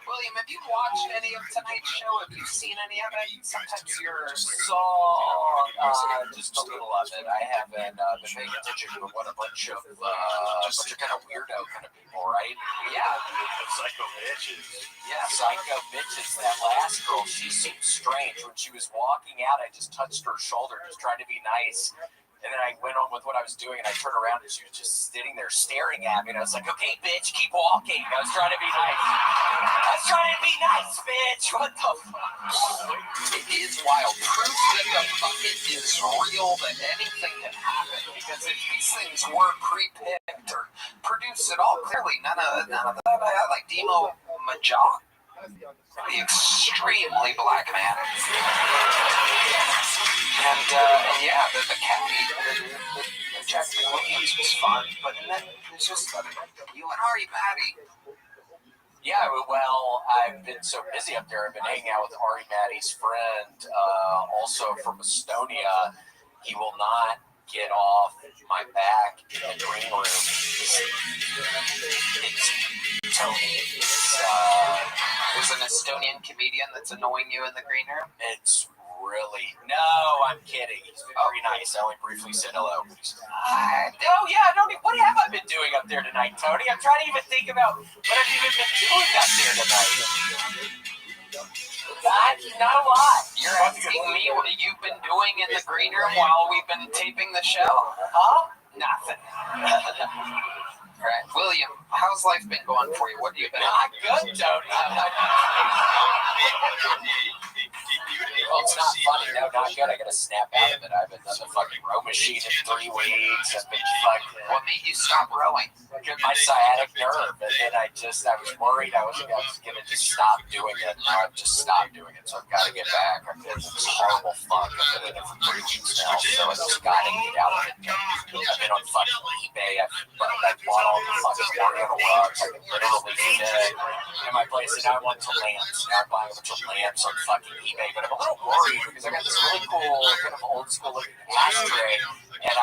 William, have you watched any of tonight's show? Have you seen any of it? Sometimes you're Just a little of it. I haven't been paying attention to what a bunch of kind of weirdo kind of people, right? Yeah. Psycho bitches. Yeah, psycho bitches. That last girl, she seemed strange. When she was walking out, I just touched her shoulder, just trying to be nice. And then I went on with what I was doing, and I turned around, and she was just sitting there staring at me. And I was like, okay, bitch, keep walking. I was trying to be nice. Bitch. What the fuck? It is wild. Proof that the bucket is real, that anything can happen. Because if these things were pre-picked or produced at all, clearly none of that. Like Demo Majok, the extremely black man. And yeah, the caddy, the Jeffrey Williams was fun, but then it's just you and Ari Maddie. Yeah, well, I've been so busy up there. I've been hanging out with Ari Maddie's friend, also from Estonia. He will not get off my back in the green room. It's Tony. There's an Estonian comedian that's annoying you in the green room? It's really... No, I'm kidding. He's been very nice. I only briefly said hello. What have I been doing up there tonight, Tony? I'm trying to even think about what I've even been doing up there tonight. Not a lot. You're asking me what you've been doing in the green room while we've been taping the show? Huh? Nothing. All right, William, how's life been going for you? What have you been Not good, Tony. Well, it's not funny. No, not good. I gotta snap out of it. I've been on the fucking row machine in 3 weeks. I've been fucking... What made you stop rowing? My sciatic nerve. And then I was worried I was gonna just stop doing it. Now I've just stopped doing it. So I've got to get back. I've been this horrible fuck. I've been in it for 3 weeks now. So I just gotta get out of it. I've been on fucking eBay. I bought all the fucking Oriental rugs. I can literally fit in my place. And I went to lamps. Now I'm buying a bunch of lamps on fucking eBay. But I'm a little worried because I got this really cool kind of old school looking ashtray, and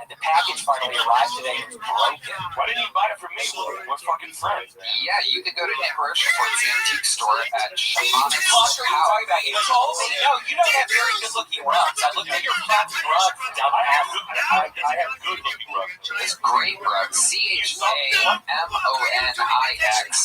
the package finally arrived today and it's broken. Why didn't you buy it from me? We're fucking friends. Yeah, you could go to Nick Rochefort's antique store at Shaman's What are you talking about? You told me. No, you don't have very good looking rugs. I looked at your fucking rugs. I have good looking rugs. This great rug, CHAMONIX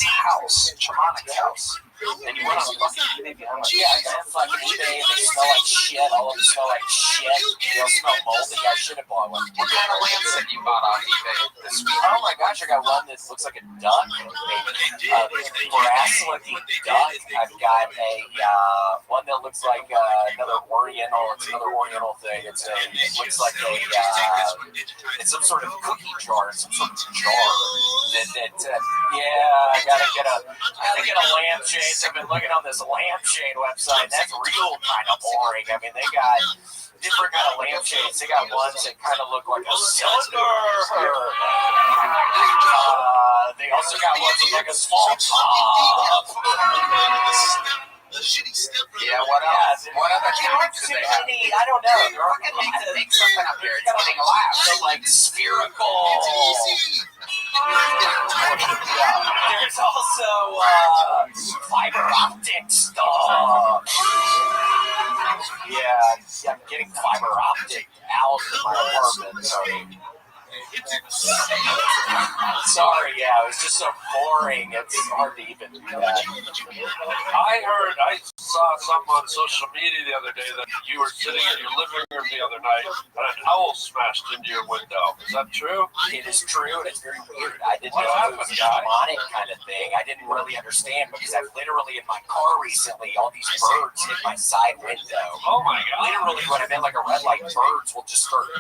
house, Shamanic house. And you went on fucking eBay behind my back. Yeah, I got fucking eBay. They smell like shit. All of them smell like shit. They all smell moldy. I should have bought one. What kind of lamps have you bought off eBay this week? Oh my gosh, I got one that looks like a duck. Brass looking duck. I've got one that looks like another Oriental. It's another Oriental thing. It looks like it's some sort of cookie jar. Some sort of jar. I gotta get a lampshade. I've been looking on this lampshade website. That's real kind of boring. I mean, they got different kind of lampshades. They got ones that kind of look like a cylinder. They also got ones with like a small top. Yeah, what else? What other topics do they have? I don't know. Fucking make something up here. It's getting loud. So like spherical. There's also fiber optic stuff. Yeah, I'm getting fiber optic out of my apartment. Sorry, yeah, it was just so boring. It's hard to even do that. I saw something on social media the other day that you were sitting in your living room the other night and an owl smashed into your window. Is that true? It is true, and it's very weird. I didn't know if it was a demonic kind of thing. I didn't really understand because I've literally in my car recently, all these birds hit my side window. Oh my God. Literally, when I'm in like a red light, birds will just start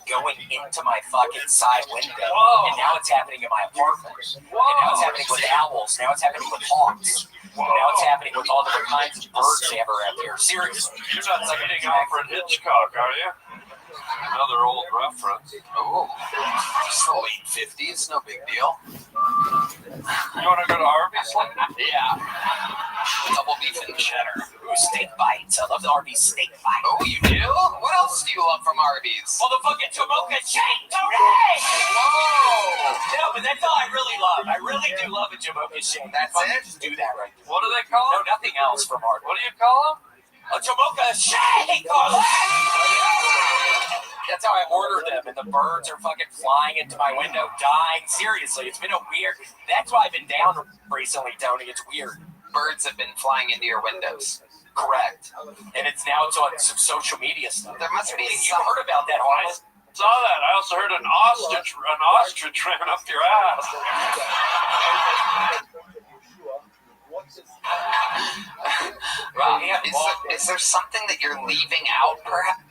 going into my fucking side window. Whoa. And now it's happening in my apartment. And now it's happening with owls. Now it's happening with hawks. Now it's happening with all different kinds of birds they ever have here. Seriously. You're not sitting Alfred Hitchcock, are you? Another old reference. Oh, just the late 50s, no big deal. You want to go to Arby's? Yeah. Double beef and cheddar. Ooh, steak bites. I love the Arby's steak bites. Oh, you do? What else do you love from Arby's? Motherfucking Jamocha shake, Tony! Whoa! No, but that's all I really love. I really do love a Jamocha shake. That's it? Just do that right there. What do they call No, it? nothing else from Arby's. What do you call them? A Jamocha shake! That's how I order them, and the birds are fucking flying into my window, dying. Seriously, it's been a weird... That's why I've been down recently, Tony. It's weird. Birds have been flying into your windows. Correct. And it's on some social media stuff. There must be You some... heard about that, Harlan? Saw that. I also heard an ostrich ran up your ass. Is there something that you're leaving out, perhaps?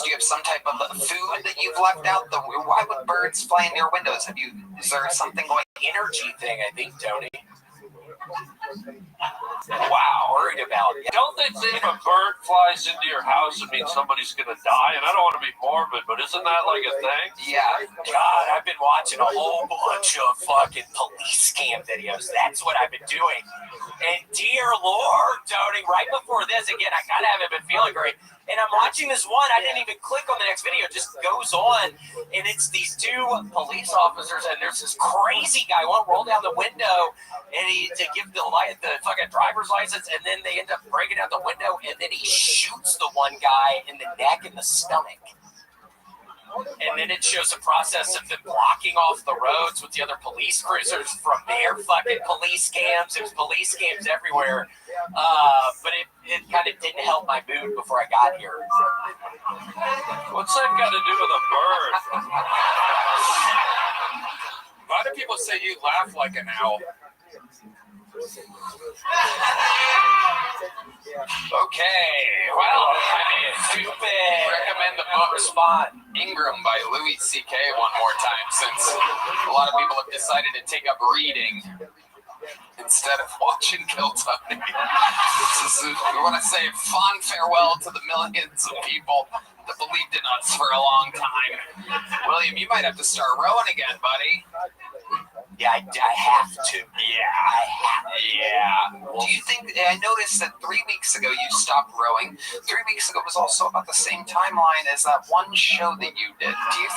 Do you have some type of food that you've left out? Why would birds fly in your windows? Is there something going? Energy thing, I think, Tony. Wow, worried about it. Don't they say if a bird flies into your house, it means somebody's going to die? And I don't want to be morbid, but isn't that like a thing? Yeah. God, I've been watching a whole bunch of fucking police cam videos. That's what I've been doing. And dear Lord, Tony, right before this, again, I kind of haven't been feeling great. And I'm watching this one. I didn't even click on the next video. It just goes on. And it's these two police officers. And there's this crazy guy. One roll down the window and to give the fucking driver's license. And then they end up breaking out the window. And then he shoots the one guy in the neck and the stomach. And then it shows a process of them blocking off the roads with the other police cruisers from their fucking police cams. There's police cams everywhere. But it kind of didn't help my mood before I got here. What's that got to do with a bird? Why do people say you laugh like an owl? Okay, well, Stupid. recommend the book Ingram by Louis C.K. one more time, since a lot of people have decided to take up reading instead of watching Kill Tony. We want to say fond farewell to the millions of people that believed in us for a long time. William, you might have to start rowing again, buddy. Yeah, I have to. Yeah. Do you think, I noticed that 3 weeks ago you stopped rowing. 3 weeks ago was also about the same timeline as that one show that you did. Do you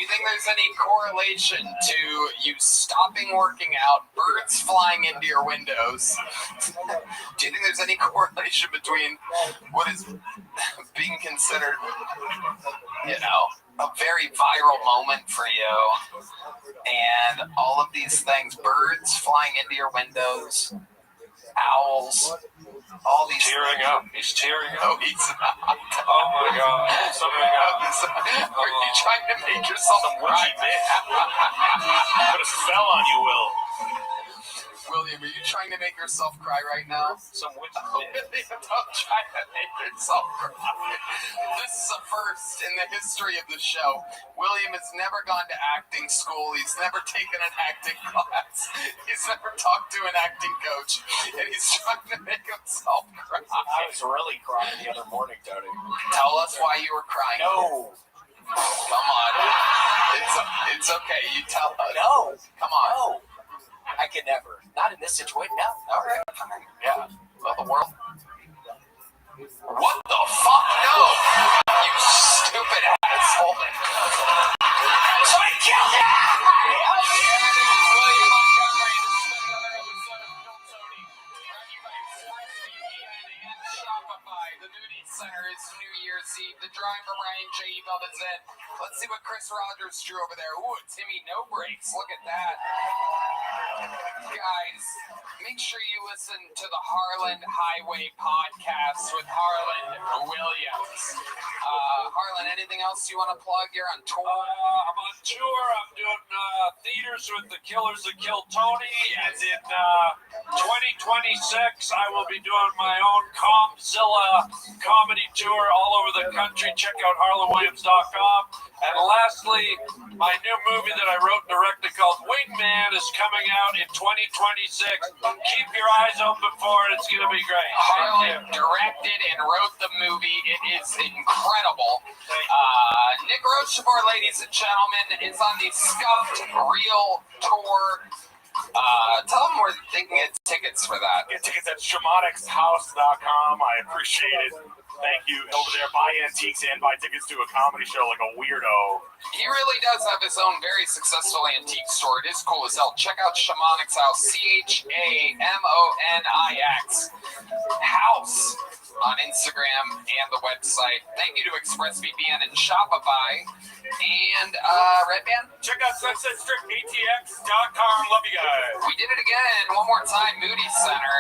think there's any correlation to you stopping working out, birds flying into your windows? Do you think there's any correlation between what is being considered, a very viral moment for you and all of these things, birds flying into your windows, owls, all these Tearing things. up. He's tearing up. No, he's not. Oh my God. Are you trying to make yourself private? Put a spell on you, Will. William, are you trying to make yourself cry right now? Some witch William, don't try to make yourself cry. This is a first in the history of the show. William has never gone to acting school. He's never taken an acting class. He's never talked to an acting coach. And he's trying to make himself cry. I was really crying the other morning, Tony. Tell us why you were crying. No. Come on. It's okay. You tell us. No. Come on. No. I could never. Not in this situation. No. All right. Yeah. Well, the world. What the fuck? No! You stupid asshole. Somebody killed him! William Montgomery, this is another episode of Kill Tony. Brought to you by ExpressVPN and Shopify. The Moody Center is New Year's Eve. The drawing for Ryan J. Emailed is in. Let's see what Chris Rogers drew over there. Ooh, Timmy No Breaks. Look at that. Guys, make sure you listen to the Harlan Highway podcast with Harlan Williams. Harlan, anything else you want to plug? You're on tour. I'm on tour. I'm doing theaters with the Killers That Kill Tony. And in 2026, I will be doing my own Comzilla comedy tour all over the country. Check out harlanwilliams.com. And lastly, my new movie that I wrote and directed called Wingman is coming out in 2026. Keep your eyes open for it. It's going to be great. Harlan directed and wrote the movie. It is incredible. Nick Rochefort, ladies and gentlemen, is on the Scuffed Real Tour. Tell them where they can get tickets for that. Get tickets at ShamanicsHouse.com. I appreciate it. Thank you. Over there, buy antiques and buy tickets to a comedy show like a weirdo. He really does have his own very successful antique store. It is cool as hell. Check out Shamanics House, CHAMONIX House on Instagram and the website. Thank you to ExpressVPN and Shopify. And Red Band? Check out SunsetStripATX.com. Love you guys. We did it again. One more time. Moody Center.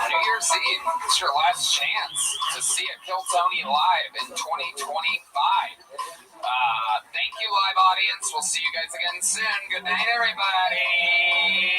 New Year's Eve. It's your last chance to see a Kill Tony live in 2025. Thank you, live audience. We'll see you guys again soon. Good night, everybody.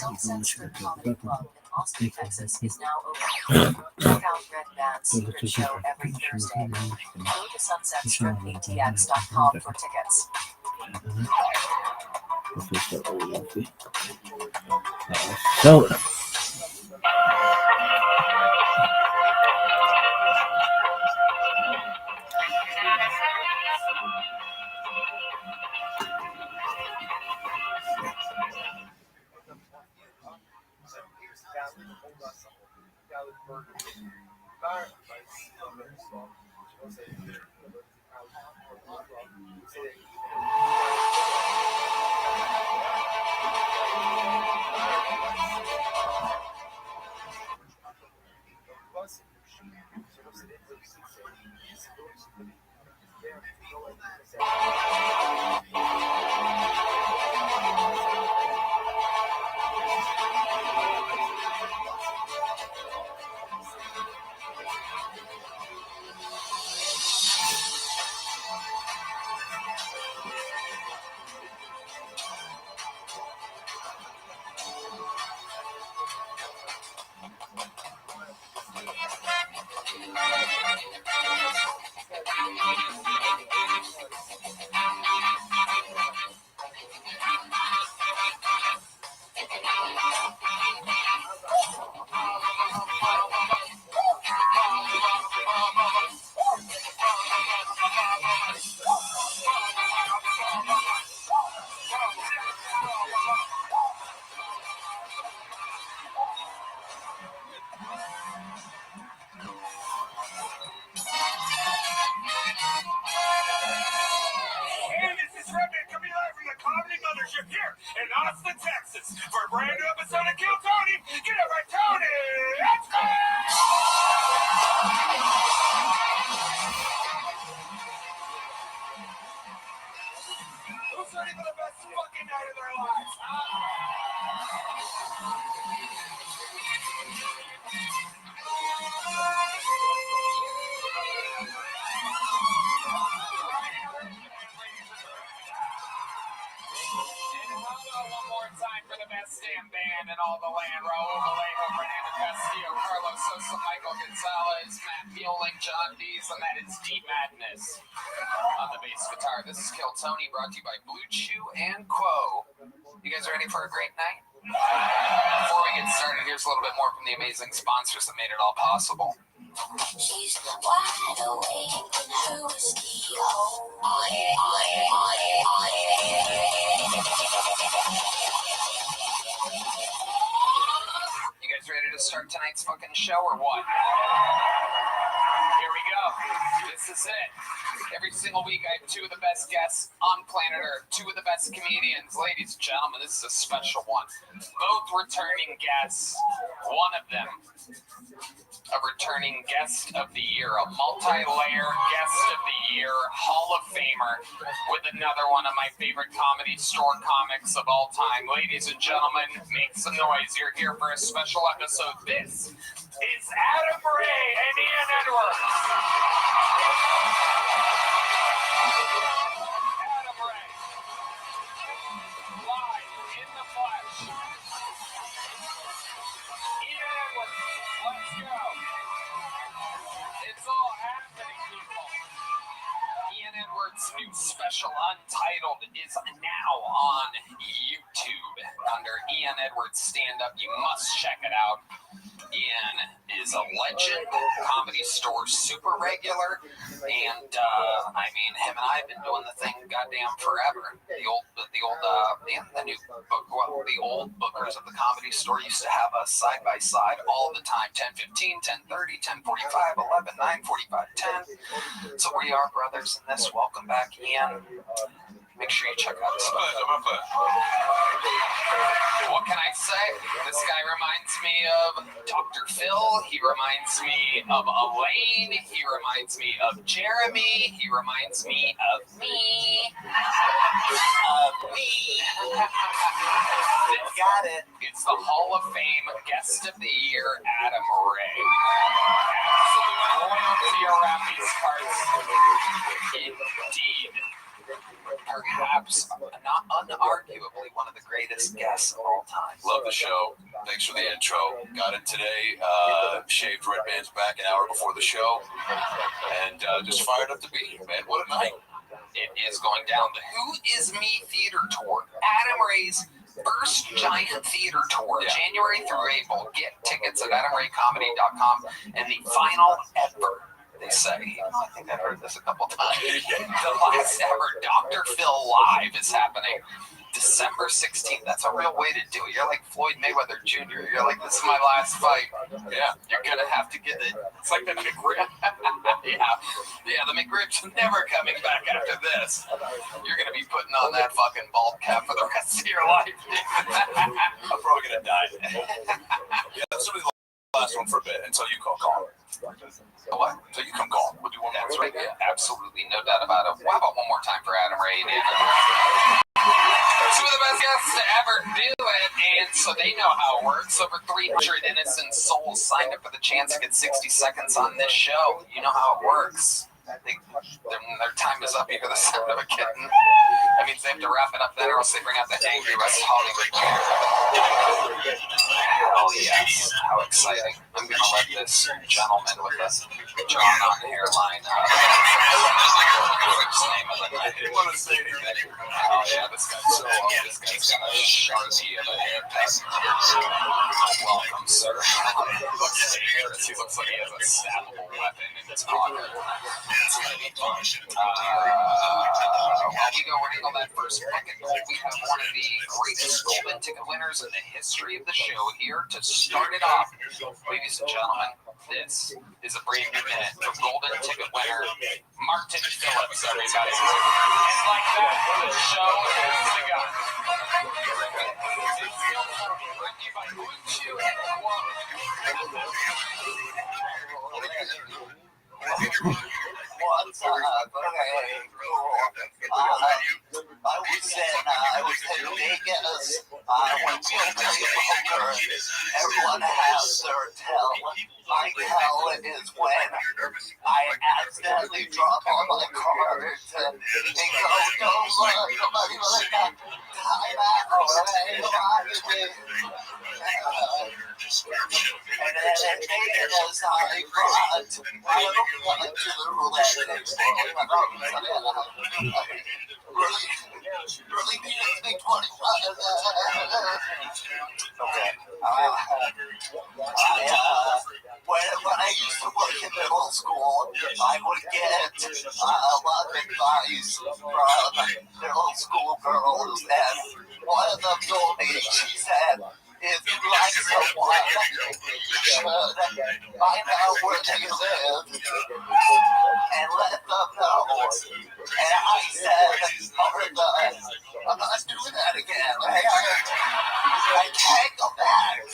Sunset Strip Comedy Club in Austin, Texas is now open. Check out Red Band's secret show every Thursday. Go to sunsetstripatx.com for tickets. So, us for a brand new episode of Kill Tony. Get it right, Tony. Let's go. Who's ready for the best fucking night of their lives? One more time for the best damn band in all the land. Raul Vallejo, Fernando Castillo, Carlos Sosa, Michael Gonzalez, Matt Mueling, John Dees, and that is Deep Madness. On the bass guitar, this is Kill Tony, brought to you by Blue Chew and Quo. You guys ready for a great night? Before we get started, here's a little bit more from the amazing sponsors that made it all possible. She's wide awake in her whiskey hole. You guys ready to start tonight's fucking show or what? Here we go. This is it. Every single week I have two of the best guests on planet Earth, two of the best comedians. Ladies and gentlemen, this is a special one. Both returning guests. One of them, a returning guest of the year, a multi-layer guest of the year, Hall of Famer, with another one of my favorite Comedy Store comics of all time. Ladies and gentlemen, make some noise. You're here for a special episode. This is Adam Ray and Ian Edwards. Adam Ray, live in the flesh. Ian Edwards, let's go. It's all happening, people. Ian Edwards' new special, Untitled, is now on YouTube under Ian Edwards Stand Up. You must check it out. Ian is a legend, Comedy Store super regular, and I mean, him and I have been doing the thing goddamn forever. The old bookers of the Comedy Store used to have us side by side all the time, 10:15, 10:30, 10:45, 11, 9:45, 10. So we are brothers in this. Welcome back, Ian. Make sure you check out his stuff. What can I say? This guy reminds me of Dr. Phil. He reminds me of Elaine. He reminds me of Jeremy. He reminds me of me. Got it. It's the Hall of Fame Guest of the Year, Adam Ray. Absolute royalty around these parts. Indeed. Perhaps not unarguably one of the greatest guests of all time. Love the show. Thanks for the intro. Got it today. Shaved Red Band's back an hour before the show. And just fired up to be here, man. What a night. It is going down. The Who Is Me Theater Tour. Adam Ray's first giant theater tour, January through April. Get tickets at adamraycomedy.com. And the final ever, they say, I think I've heard this a couple times, the last ever Dr. Phil Live is happening December 16th. That's a real way to do it. You're like Floyd Mayweather Jr. You're like, this is my last fight. Yeah, you're going to have to get it. It's like the McRib. Yeah, the McRib's never coming back after this. You're going to be putting on that fucking bald cap for the rest of your life. I'm probably going to die. Yeah, this will be the last one for a bit until you call. What? So you come call. We'll do one more. That's right. Yeah, absolutely. No doubt about it. How about one more time for Adam Ray? Two of the best guests to ever do it, and so they know how it works. Over 300 innocent souls signed up for the chance to get 60 seconds on this show. You know how it works. Their time is up. You hear the sound of a kitten. That means they have to wrap it up then, or else they bring out the angry West Hollywood kid. Oh yes, how exciting. I'm going to let this gentleman with the John on the hairline, what's the name of it? I didn't want to say anything. Oh yeah, this guy's so old. This guy's got a Sharpie of a haircut. Welcome, sir. He looks dangerous. He looks like he has a stabbable weapon in its pocket. While we go wrangle that first bucket goal, we have one of the greatest golden ticket winners in the history of the show here to start it off. Ladies and gentlemen, this is a brave new minute for golden ticket winner Martin Phillips, everybody. And like that, the show has begun. What's up? Okay, cool. I was in Vegas. I went to play poker. Everyone has their tell. My tell is when I accidentally drop all my cards and they go, don't look, nobody look at time out. And then in Vegas, I brought to the roulette really needed me 25. Okay. When I used to work in middle school, I would get a lot of advice from middle school girls, and one of them told me, she said, if you like someone, you should find out where they live and let them know. And I said, I'm not doing that again. I can't go back.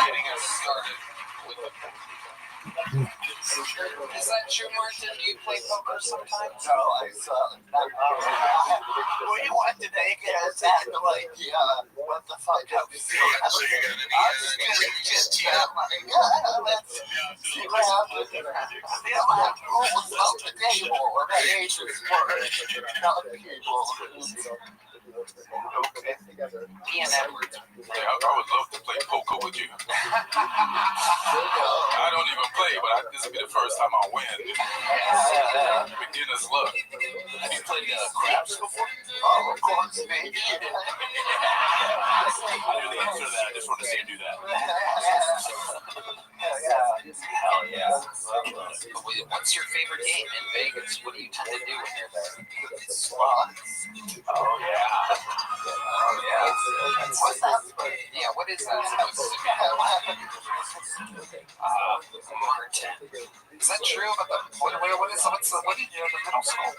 Getting us started with the Is that true, Martin? Do you play poker sometimes? No, I suck. When you went to Vegas, I had no idea what the fuck I was doing. I was gonna just chat my let's see what happens. The last rules of the table were the ages were not people. Okay. Ian Edwards. Yeah, I would love to play poker with you. I don't even play, but this will be the first time I win. Beginner's luck. Have you played craps before? Oh, of course, maybe. I knew the answer to that. I just wanted to see you do that. Hell yeah. What's your favorite game in Vegas? What do you tend to do when you're there? Slots. Oh, yeah. What's that? Yeah, what is that supposed to be? Martin. Is that true about the what did you do at the middle school?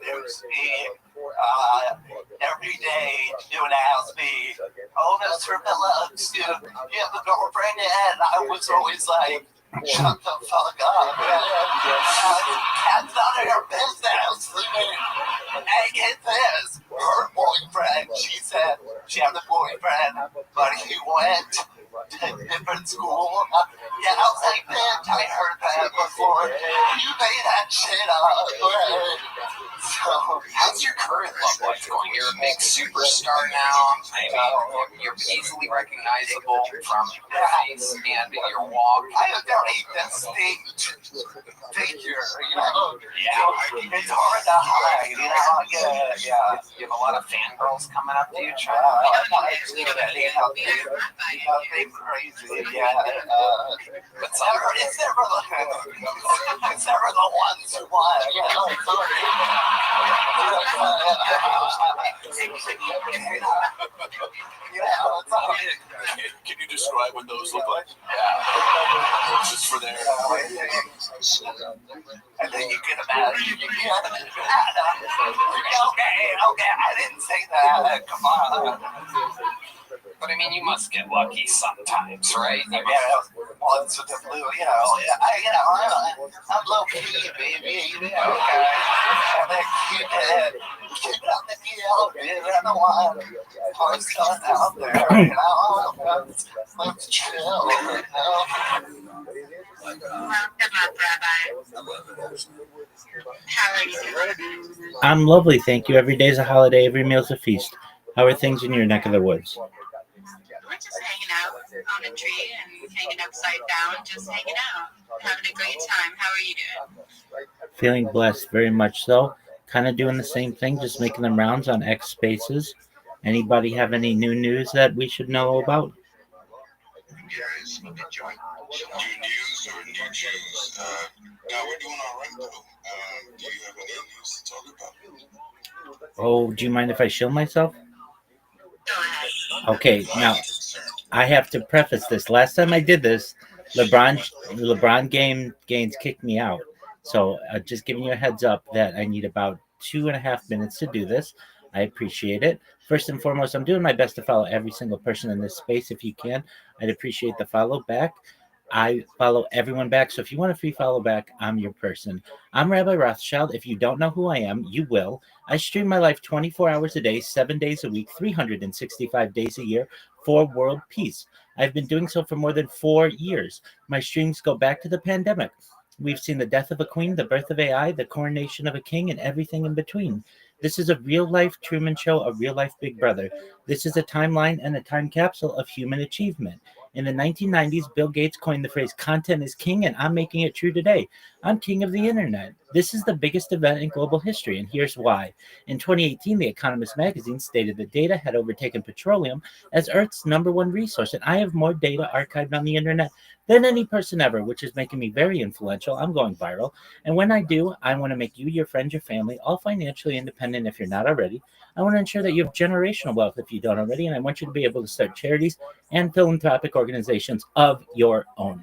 It was me every day doing ask me, oh, Mr. Phillips, do you have a girlfriend yet? And I was always like, shut the fuck up. That's none of your business. And get this, her boyfriend, she said she had a boyfriend, but he went to a different school. Yeah, I was like, bitch, I heard that before. You made that shit up. So, how's your current love life going? You're a big superstar now. I mean, you're easily recognizable from your face and your walk. I have a very distinct figure, you know? Yeah, it's hard to hide, you know? Yeah. You have a lot of fangirls coming up to you trying nothing crazy, yeah. It's never the ones who want, you know? Can you describe what those look like? Yeah. Just for there. And then you can imagine. Okay, I didn't say that. Come on. But I mean, you must get lucky sometimes, right? Yeah, once with the blue, you know. I'm low key, baby. Yeah, okay. And then keep it on the deal, dude. I don't want horse going out there, you know. Let's chill, you know. Welcome up, Rabbi. How are you doing? I'm lovely, thank you. Every day's a holiday, every meal's a feast. How are things in your neck of the woods? We're just hanging out on a tree and hanging upside down, just hanging out, having a great time. How are you doing? Feeling blessed, very much so. Kind of doing the same thing, just making them rounds on X Spaces. Anybody have any new news that we should know about? Guys, new news or new Jews? No, we're doing all right though. Do you have any news to talk about? Oh, do you mind if I shill myself? Go ahead. Okay, now I have to preface this. Last time I did this, LeBron Gaines kicked me out. So just giving you a heads up that I need about 2.5 minutes to do this. I appreciate it. First and foremost, I'm doing my best to follow every single person in this space. If you can, I'd appreciate the follow back. I follow everyone back. So if you want a free follow back, I'm your person. I'm Rabbi Rothschild. If you don't know who I am, you will. I stream my life 24 hours a day, 7 days a week, 365 days a year for world peace. I've been doing so for more than 4 years. My streams go back to the pandemic. We've seen the death of a queen, the birth of AI, the coronation of a king, and everything in between. This is a real life Truman Show, a real life Big Brother. This is a timeline and a time capsule of human achievement. In the 1990s, Bill Gates coined the phrase content is king, and I'm making it true today. I'm king of the internet. This is the biggest event in global history, and here's why. In 2018, The Economist magazine stated that data had overtaken petroleum as Earth's #1 resource, and I have more data archived on the internet than any person ever, which is making me very influential. I'm going viral. And when I do, I want to make you, your friends, your family, all financially independent if you're not already. I want to ensure that you have generational wealth if you don't already, and I want you to be able to start charities and philanthropic organizations of your own.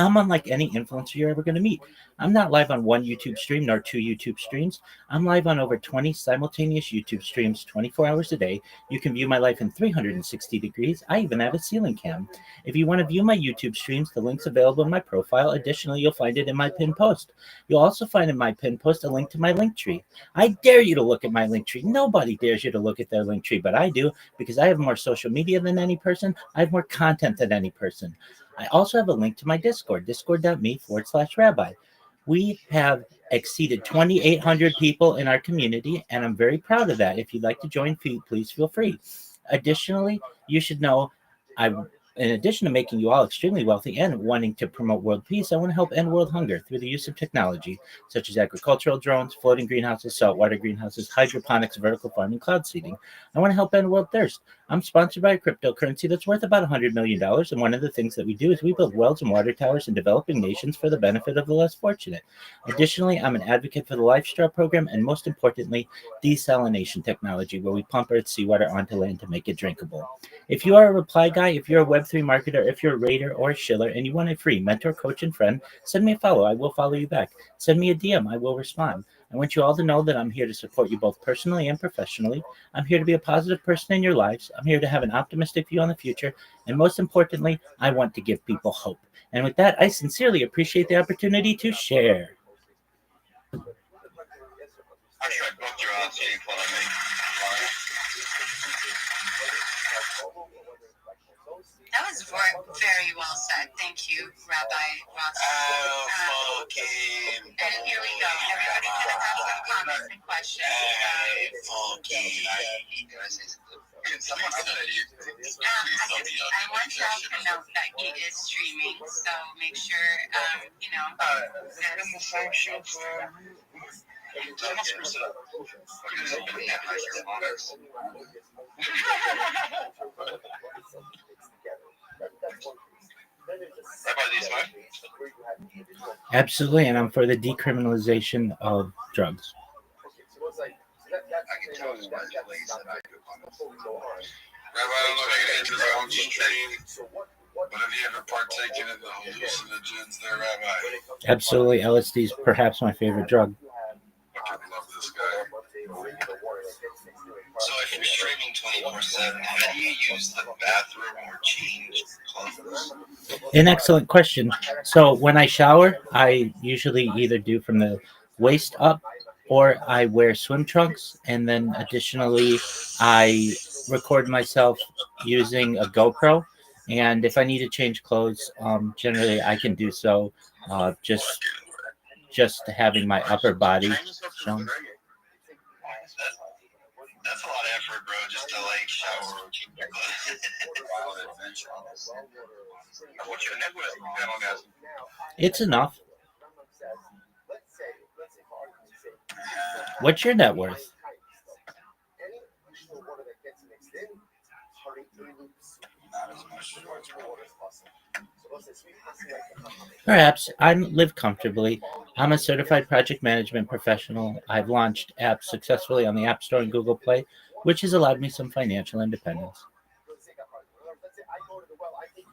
I'm unlike any influencer you're ever going to meet. I'm not live on one YouTube stream nor 2 YouTube streams. I'm live on over 20 simultaneous YouTube streams 24 hours a day. You can view my life in 360 degrees. I even have a ceiling cam. If you want to view my YouTube streams, the link's available in my profile. Additionally, you'll find it in my pinned post. You'll also find in my pinned post a link to my link tree. I dare you to look at my link tree. Nobody dares you to look at their link tree, but I do because I have more social media than any person. I have more content than any person. I also have a link to my Discord, discord.me/rabbi. We have exceeded 2,800 people in our community, and I'm very proud of that. If you'd like to join, please feel free. Additionally, you should know in addition to making you all extremely wealthy and wanting to promote world peace, I want to help end world hunger through the use of technology, such as agricultural drones, floating greenhouses, saltwater greenhouses, hydroponics, vertical farming, cloud seeding. I want to help end world thirst. I'm sponsored by a cryptocurrency that's worth about $100 million, and one of the things that we do is we build wells and water towers in developing nations for the benefit of the less fortunate. Additionally, I'm an advocate for the Life Straw program, and most importantly, desalination technology, where we pump Earth's seawater onto land to make it drinkable. If you are a reply guy, if you're a Web3 marketer, if you're a raider or a shiller, and you want a free mentor, coach, and friend, send me a follow. I will follow you back. Send me a DM. I will respond. I want you all to know that I'm here to support you both personally and professionally. I'm here to be a positive person in your lives. I'm here to have an optimistic view on the future. And most importantly, I want to give people hope. And with that, I sincerely appreciate the opportunity to share. Actually, I booked you on tape when I made That was very well said. Thank you, Rabbi Rothschild. And here we go. Everybody kind of have some comments and questions. I want y'all to note that he is streaming, so make sure, Absolutely, and I'm for the decriminalization of drugs. I can tell you by the ways that I do on the phone. Rabbi, I don't know if I can enter my own stream, but have you ever partaken in the hallucinogens there, Rabbi? Absolutely, LSD is perhaps my favorite drug. I love this guy. So if you're streaming 24/7, how do you use the bathroom or change clothes? An excellent question. So when I shower, I usually either do from the waist up or I wear swim trunks. And then additionally, I record myself using a GoPro. And if I need to change clothes, generally I can do so just having my upper body shown. That's a lot of effort, bro, just to like shower. What's your net worth? It's enough. What's your net worth? Perhaps I live comfortably. I'm a certified project management professional. I've launched apps successfully on the App Store and Google Play, which has allowed me some financial independence.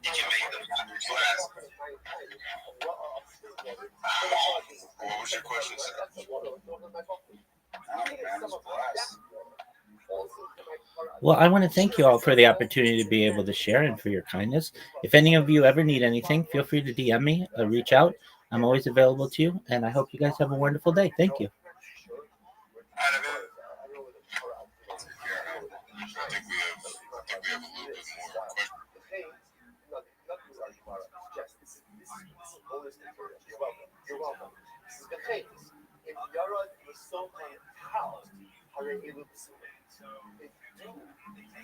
You can make them come to class. What was your question, sir? Well, I want to thank you all for the opportunity to be able to share and for your kindness. If any of you ever need anything, feel free to DM me or reach out. I'm always available to you, and I hope you guys have a wonderful day. Thank you. I think we have a little bit more questions. You're welcome. This is the thing. If Yara was so unhoused, how are they able to swim? If dew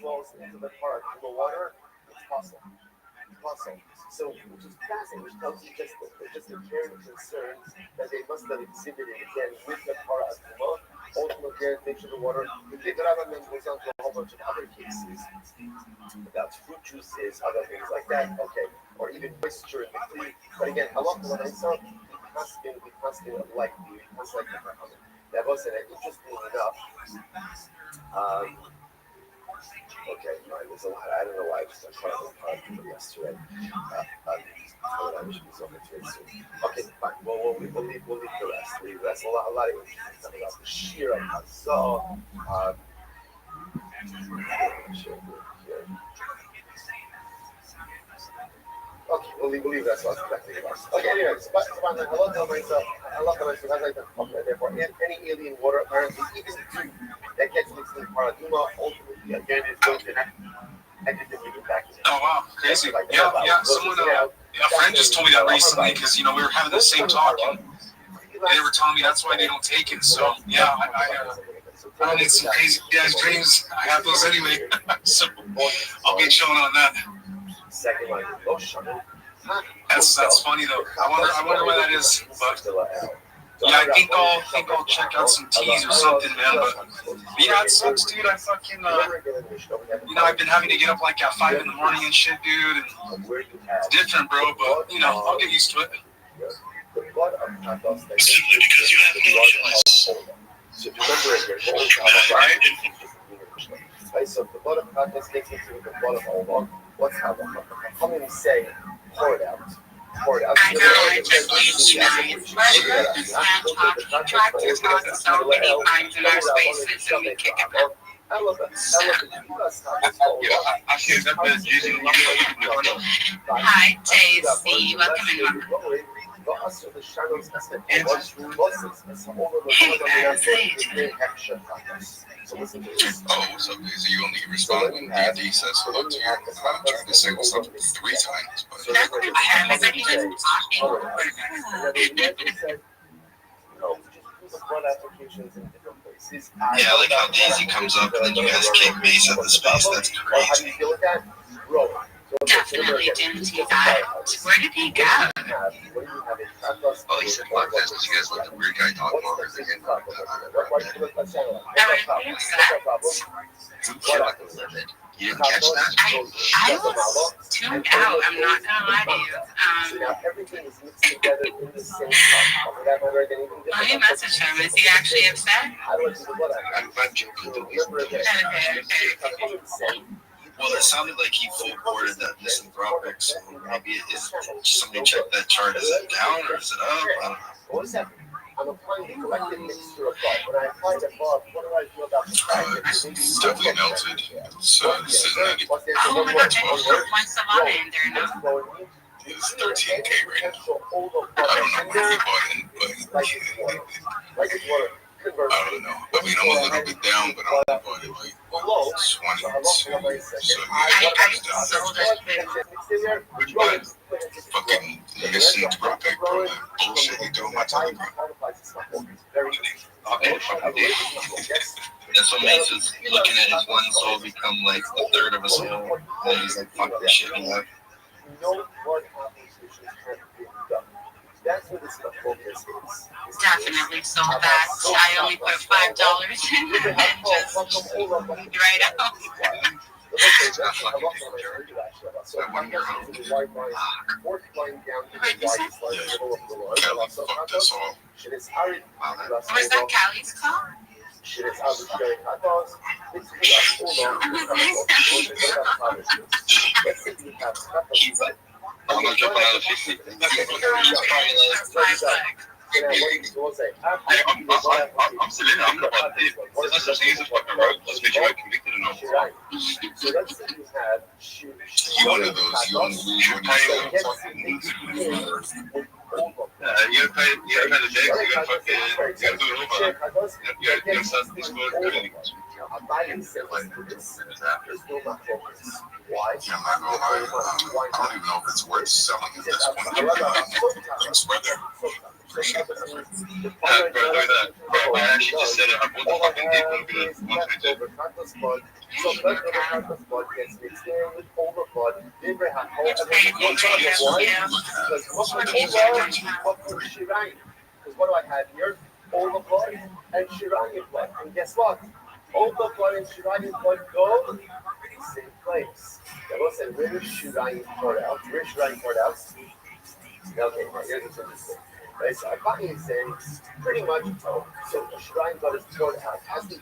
falls into the park in the water, it's possible. So, which is fascinating, which tells you just the care and concern that they must have exhibited again with the Parah Aduma. Ultimate care, nature of the water. The Rabbi goes on to a whole bunch of other cases about fruit juices, other things like that. Okay, or even moisture in the tree. But again, Allah Ta'ala, we constantly like the that wasn't interesting enough. Okay, fine. There's a lot. I don't know why I just started talking yesterday. Okay, fine. We'll leave the rest. Leave the rest. A lot of interesting stuff about the Shira Hazal. Okay, we'll leave that. So I'll come back to you. Okay, anyways, but I love the myself. Therefore, any alien water, apparently, even dew that gets mixed in Paraduma, ultimately, again, is going to negatively impact. Oh, wow. Crazy. Yeah. Someone, a friend just told me that recently because, we were having the same talk, and they were telling me that's why they don't take it. So, yeah, I need some crazy guys' dreams. I have those anyway. So, I'll be chilling on that. Second line, That's funny though. I wonder why that is. But yeah, I think I'll check out some teas or something, man. But yeah, it sucks, dude. I fucking I've been having to get up like at 5 a.m. and shit, dude. And it's different, bro. But I'll get used to it. Simply because you have no choice. Right, so the blood of Congress takes into the blood of Allah. What's happening? How many say, pour it out? I know, I just leaves nice. But this man talk, he tried to talk so many times in our spaces and we kick him out. Hi, JC. Welcome in. Oh, what's up, Daisy? You only respond when D says hello to you. I tried to say what's up 3 times, but Everybody was yeah, like how Daisy comes up and then you guys kick base at the space. That's crazy. Definitely didn't see that. Where did he go? Oh, he said podcast because you guys let the weird guy talk longer than him. You didn't catch that? I was tuned out. I'm not gonna lie to you. Let me message him. Is he actually upset? I'm joking. Okay. Well, it sounded like he full boarded that misanthropic, so maybe somebody check that chart. Is it down or is it up? I don't know. I'm applying the collective mixture of thought. When I apply the thought, what do I feel about the fact that It's definitely melted. This is negative. Oh my god, I need my Savannah in there now. It's 13K right now. I don't know where he bought it, but I don't know. I mean, I'm a little bit down, but I'm bought it like 22. So I sold it. but fucking misanthropic, bro. That bullshit you do on my Telegram. That's what makes us looking at his one soul become like a third of a soul. And he's like, fuck this shit. That's what this focus is. Definitely sold that. I only put $5 in and then just right out. It's got fucking people jerk. That one girl. Kelly fucked us all. Wow, Was that Callie's call? I'm gonna drop another 50. He's probably like, I'm still in it. I'm not about it. There's no such thing as a fucking rope. Just because you were convicted or not. You one of those young loser fucking you gotta pay the tax. You gotta fucking, you gotta do it over. You gotta start this going good anymore. Why? Yeah, man, I don't even know if it's worth selling at this point. I'm sweating. Bro, look at that. I actually just said it. I bought the fucking dick. Look at it. 122. Because what do I have here? Overblood and Shiranian blood. And guess what? Overblood and Shiranian blood go to the same place. Now let's say, where is Shiranian blood out? Where's Shiranian blood out? Okay, now here's what's interesting. Right, so I'm saying pretty much, so Shiranian blood is poured out as the